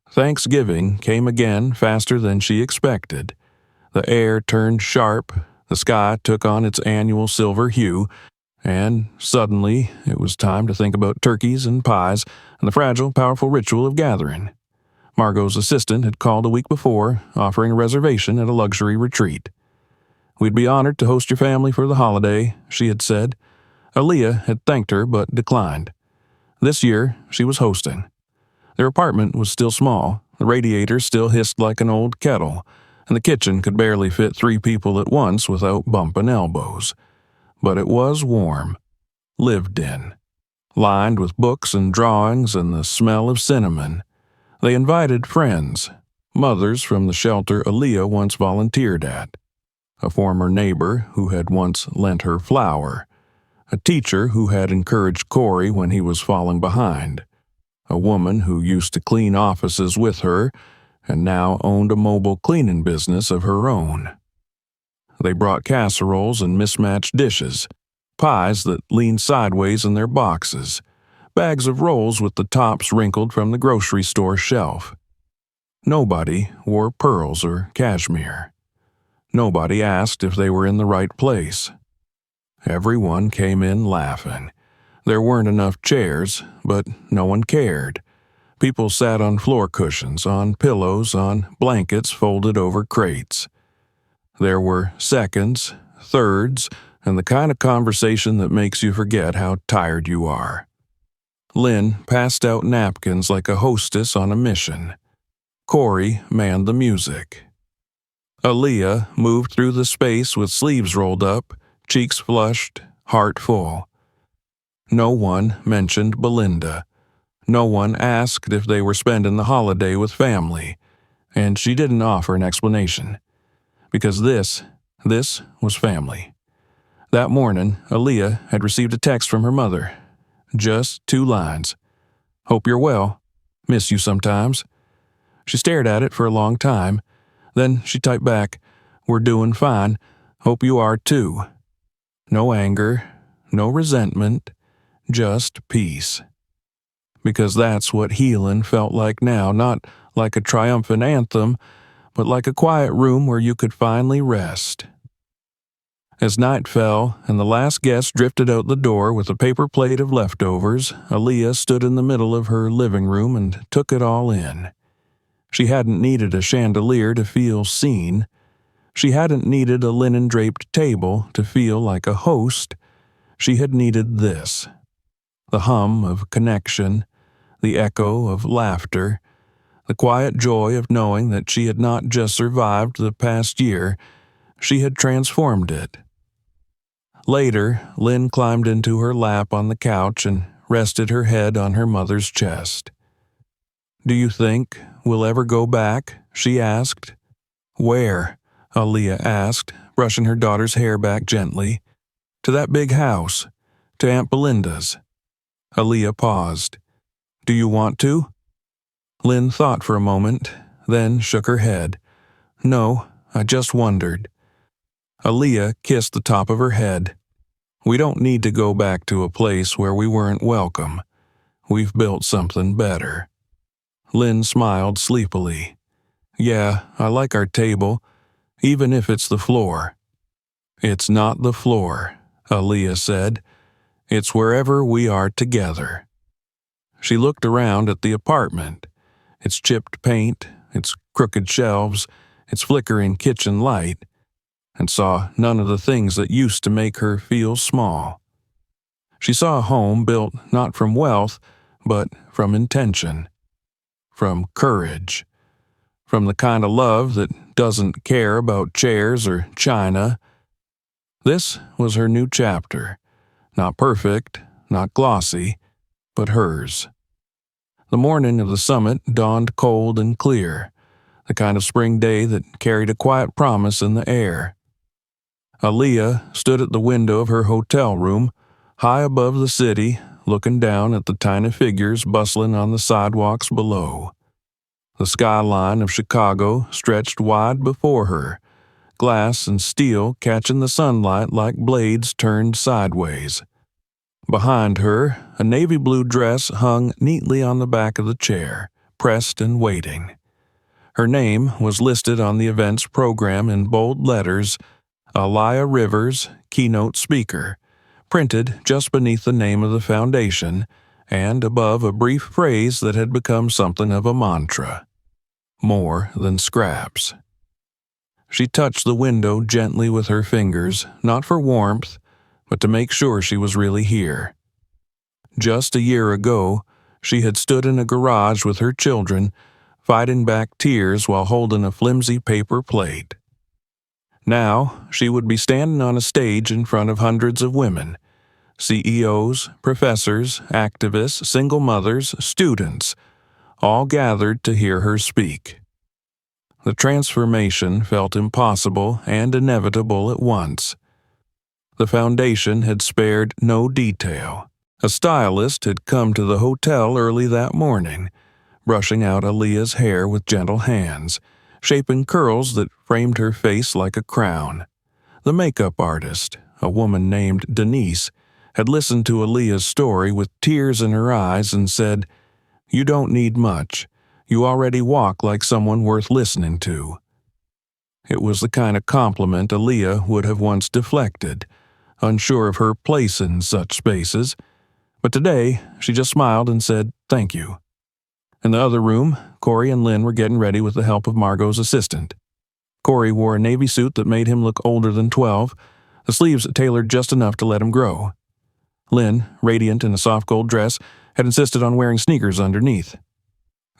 Thanksgiving came again faster than she expected. The air turned sharp, the sky took on its annual silver hue, and suddenly it was time to think about turkeys and pies and the fragile, powerful ritual of gathering. Margot's assistant had called a week before, offering a reservation at a luxury retreat. "We'd be honored to host your family for the holiday," she had said. Aaliyah had thanked her but declined. This year, she was hosting. Their apartment was still small, the radiator still hissed like an old kettle, and the kitchen could barely fit 3 people at once without bumping elbows. But it was warm, lived in, lined with books and drawings and the smell of cinnamon. They invited friends, mothers from the shelter Aaliyah once volunteered at, a former neighbor who had once lent her flour, a teacher who had encouraged Corey when he was falling behind, a woman who used to clean offices with her and now owned a mobile cleaning business of her own. They brought casseroles and mismatched dishes, pies that leaned sideways in their boxes, bags of rolls with the tops wrinkled from the grocery store shelf. Nobody wore pearls or cashmere. Nobody asked if they were in the right place. Everyone came in laughing. There weren't enough chairs, but no one cared. People sat on floor cushions, on pillows, on blankets folded over crates. There were seconds, thirds, and the kind of conversation that makes you forget how tired you are. Lynn passed out napkins like a hostess on a mission. Corey manned the music. Aaliyah moved through the space with sleeves rolled up, cheeks flushed, heart full. No one mentioned Belinda. No one asked if they were spending the holiday with family, and she didn't offer an explanation. Because this was family. That morning, Aaliyah had received a text from her mother. Just 2 lines. "Hope you're well. Miss you sometimes." She stared at it for a long time. Then she typed back, "We're doing fine. Hope you are too." No anger, no resentment, just peace. Because that's what healing felt like now, not like a triumphant anthem, but like a quiet room where you could finally rest. As night fell and the last guest drifted out the door with a paper plate of leftovers, Aaliyah stood in the middle of her living room and took it all in. She hadn't needed a chandelier to feel seen. She hadn't needed a linen-draped table to feel like a host. She had needed this. The hum of connection, the echo of laughter, the quiet joy of knowing that she had not just survived the past year, she had transformed it. Later, Lynn climbed into her lap on the couch and rested her head on her mother's chest. "Do you think we'll ever go back?" she asked. "Where?" Aaliyah asked, brushing her daughter's hair back gently. "To that big house. To Aunt Belinda's." Aaliyah paused. "Do you want to?" Lynn thought for a moment, then shook her head. "No, I just wondered." Aaliyah kissed the top of her head. "We don't need to go back to a place where we weren't welcome. We've built something better." Lynn smiled sleepily. "Yeah, I like our table, even if it's the floor." "It's not the floor," Aaliyah said. "It's wherever we are together." She looked around at the apartment, its chipped paint, its crooked shelves, its flickering kitchen light, and saw none of the things that used to make her feel small. She saw a home built not from wealth, but from intention, from courage, from the kind of love that doesn't care about chairs or china. This was her new chapter, not perfect, not glossy, but hers. The morning of the summit dawned cold and clear, the kind of spring day that carried a quiet promise in the air. Aaliyah stood at the window of her hotel room, high above the city, looking down at the tiny figures bustling on the sidewalks below. The skyline of Chicago stretched wide before her, glass and steel catching the sunlight like blades turned sideways. Behind her, a navy blue dress hung neatly on the back of the chair, pressed and waiting. Her name was listed on the event's program in bold letters, "Aaliyah Rivers, Keynote Speaker," printed just beneath the name of the foundation, and above a brief phrase that had become something of a mantra: "More than scraps." She touched the window gently with her fingers, not for warmth, but to make sure she was really here. Just a year ago, she had stood in a garage with her children, fighting back tears while holding a flimsy paper plate. Now, she would be standing on a stage in front of hundreds of women, CEOs, professors, activists, single mothers, students, all gathered to hear her speak. The transformation felt impossible and inevitable at once. The foundation had spared no detail. A stylist had come to the hotel early that morning, brushing out Aaliyah's hair with gentle hands, shaping curls that framed her face like a crown. The makeup artist, a woman named Denise, had listened to Aaliyah's story with tears in her eyes and said, "You don't need much. You already walk like someone worth listening to." It was the kind of compliment Aaliyah would have once deflected, unsure of her place in such spaces, but today she just smiled and said, "Thank you." In the other room, Corey and Lynn were getting ready with the help of Margot's assistant. Corey wore a navy suit that made him look older than 12, the sleeves tailored just enough to let him grow. Lynn, radiant in a soft gold dress, had insisted on wearing sneakers underneath.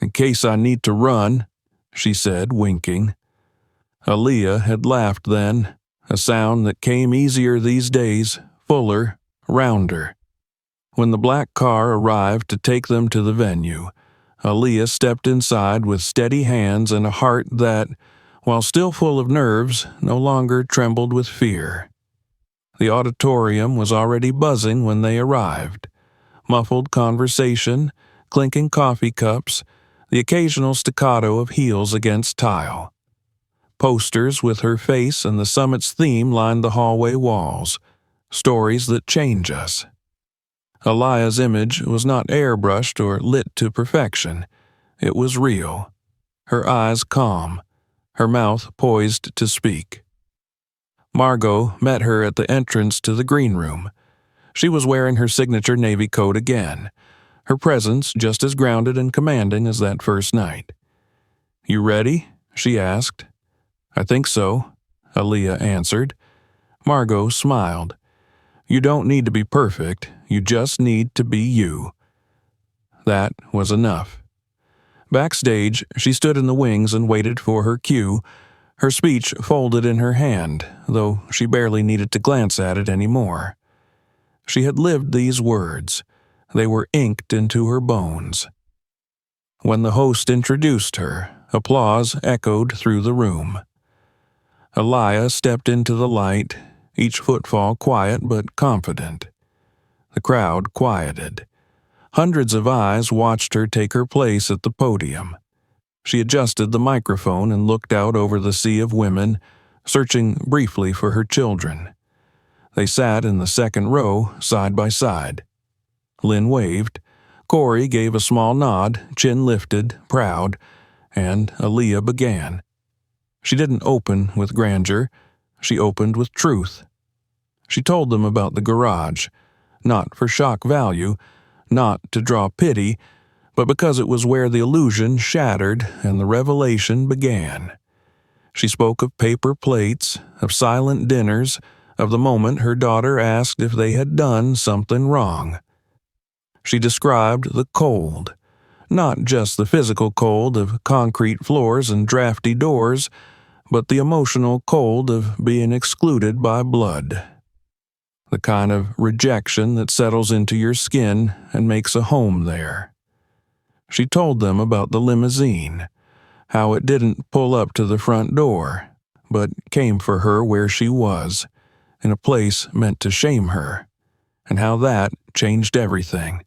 "In case I need to run," she said, winking. Aaliyah had laughed then, a sound that came easier these days, fuller, rounder. When the black car arrived to take them to the venue, Aaliyah stepped inside with steady hands and a heart that, while still full of nerves, no longer trembled with fear. The auditorium was already buzzing when they arrived. Muffled conversation, clinking coffee cups, the occasional staccato of heels against tile. Posters with her face and the summit's theme lined the hallway walls. Stories that change us. Aaliyah's image was not airbrushed or lit to perfection. It was real. Her eyes calm, her mouth poised to speak. Margot met her at the entrance to the green room. She was wearing her signature navy coat again, her presence just as grounded and commanding as that first night. "You ready?" she asked. "I think so," Aaliyah answered. Margot smiled. "You don't need to be perfect, you just need to be you." That was enough. Backstage, she stood in the wings and waited for her cue, her speech folded in her hand, though she barely needed to glance at it anymore. She had lived these words. They were inked into her bones. When the host introduced her, applause echoed through the room. Elia stepped into the light, each footfall quiet but confident. The crowd quieted. Hundreds of eyes watched her take her place at the podium. She adjusted the microphone and looked out over the sea of women, searching briefly for her children. They sat in the second row, side by side. Lynn waved. Corey gave a small nod, chin lifted, proud, and Aaliyah began. She didn't open with grandeur. She opened with truth. She told them about the garage, not for shock value, not to draw pity, but because it was where the illusion shattered and the revelation began. She spoke of paper plates, of silent dinners, of the moment her daughter asked if they had done something wrong. She described the cold, not just the physical cold of concrete floors and drafty doors, but the emotional cold of being excluded by blood. The kind of rejection that settles into your skin and makes a home there. She told them about the limousine, how it didn't pull up to the front door, but came for her where she was, in a place meant to shame her, and how that changed everything.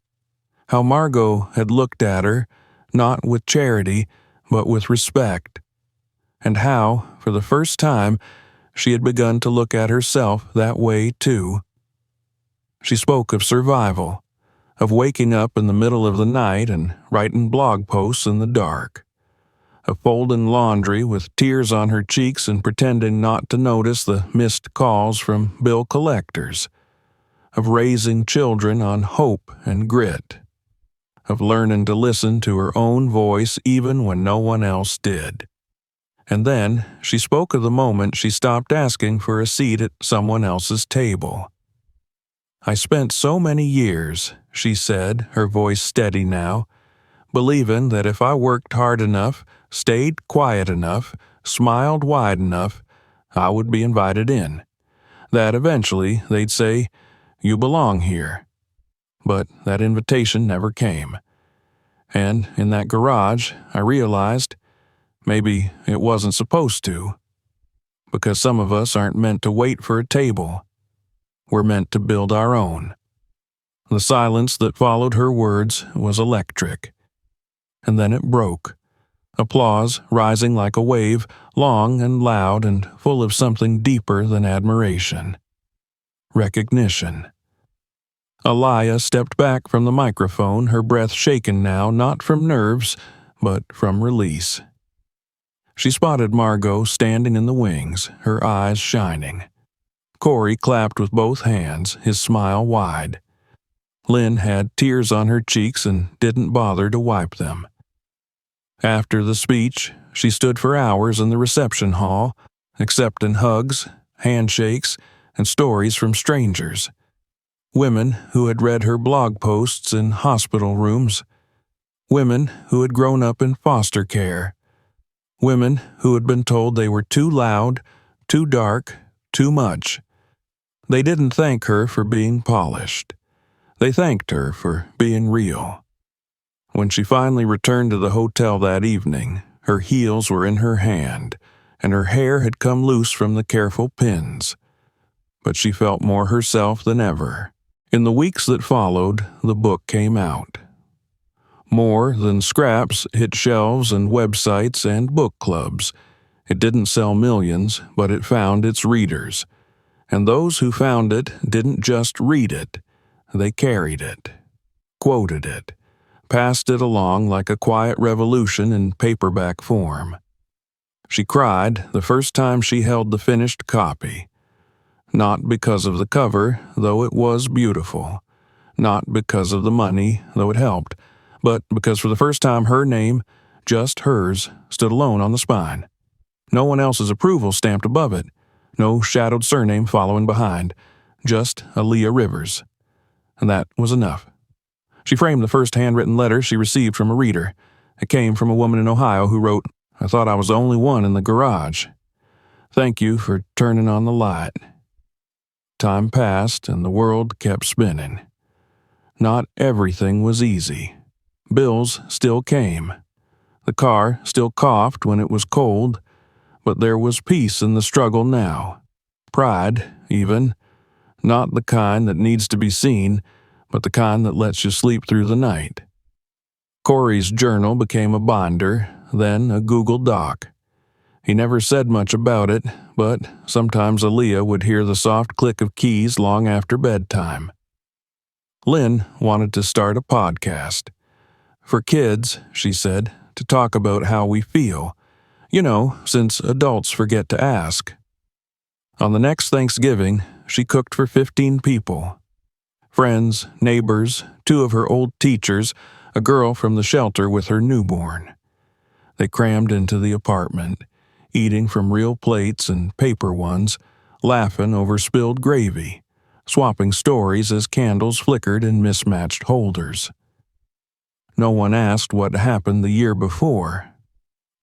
How Margot had looked at her, not with charity, but with respect, and how, for the first time, she had begun to look at herself that way too. She spoke of survival, of waking up in the middle of the night and writing blog posts in the dark, of folding laundry with tears on her cheeks and pretending not to notice the missed calls from bill collectors, of raising children on hope and grit, of learning to listen to her own voice even when no one else did. And then she spoke of the moment she stopped asking for a seat at someone else's table. I spent so many years, she said, her voice steady now, believing that if I worked hard enough, stayed quiet enough, smiled wide enough, I would be invited in. That eventually they'd say, "You belong here." But that invitation never came. And in that garage, I realized maybe it wasn't supposed to. Because some of us aren't meant to wait for a table. We're meant to build our own. The silence that followed her words was electric. And then it broke. Applause rising like a wave, long and loud and full of something deeper than admiration. Recognition. Elia stepped back from the microphone, her breath shaken now, not from nerves, but from release. She spotted Margot standing in the wings, her eyes shining. Corey clapped with both hands, his smile wide. Lynn had tears on her cheeks and didn't bother to wipe them. After the speech, she stood for hours in the reception hall, accepting hugs, handshakes, and stories from strangers. Women who had read her blog posts in hospital rooms. Women who had grown up in foster care. Women who had been told they were too loud, too dark, too much. They didn't thank her for being polished. They thanked her for being real. When she finally returned to the hotel that evening, her heels were in her hand, and her hair had come loose from the careful pins. But she felt more herself than ever. In the weeks that followed, the book came out. More than scraps hit shelves and websites and book clubs. It didn't sell millions, but it found its readers. And those who found it didn't just read it. They carried it, quoted it, passed it along like a quiet revolution in paperback form. She cried the first time she held the finished copy. Not because of the cover, though it was beautiful. Not because of the money, though it helped. But because for the first time her name, just hers, stood alone on the spine. No one else's approval stamped above it. No shadowed surname following behind. Just Aaliyah Rivers. And that was enough. She framed the first handwritten letter she received from a reader. It came from a woman in Ohio who wrote, "I thought I was the only one in the garage. Thank you for turning on the light." Time passed and the world kept spinning. Not everything was easy. Bills still came. The car still coughed when it was cold, but there was peace in the struggle now. Pride, even. Not the kind that needs to be seen, but the kind that lets you sleep through the night. Corey's journal became a binder, then a Google Doc. He never said much about it, but sometimes Aaliyah would hear the soft click of keys long after bedtime. Lynn wanted to start a podcast. For kids, she said, to talk about how we feel. Since adults forget to ask. On the next Thanksgiving, she cooked for 15 people. Friends, neighbors, 2 of her old teachers, a girl from the shelter with her newborn. They crammed into the apartment, eating from real plates and paper ones, laughing over spilled gravy, swapping stories as candles flickered in mismatched holders. No one asked what happened the year before,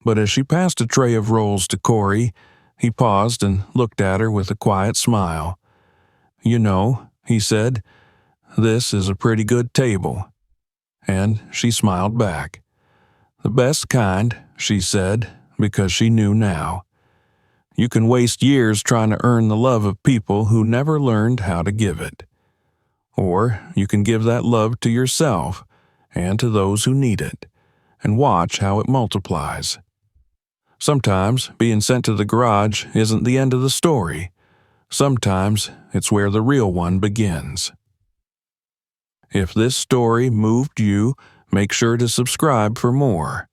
but as she passed a tray of rolls to Corey, he paused and looked at her with a quiet smile. He said, "This is a pretty good table." And she smiled back. The best kind, she said, because she knew now. You can waste years trying to earn the love of people who never learned how to give it. Or you can give that love to yourself and to those who need it, and watch how it multiplies. Sometimes being sent to the garage isn't the end of the story. Sometimes it's where the real one begins. If this story moved you, make sure to subscribe for more.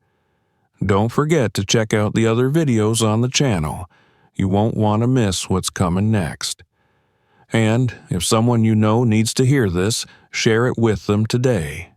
Don't forget to check out the other videos on the channel. You won't want to miss what's coming next. And if someone you know needs to hear this, share it with them today.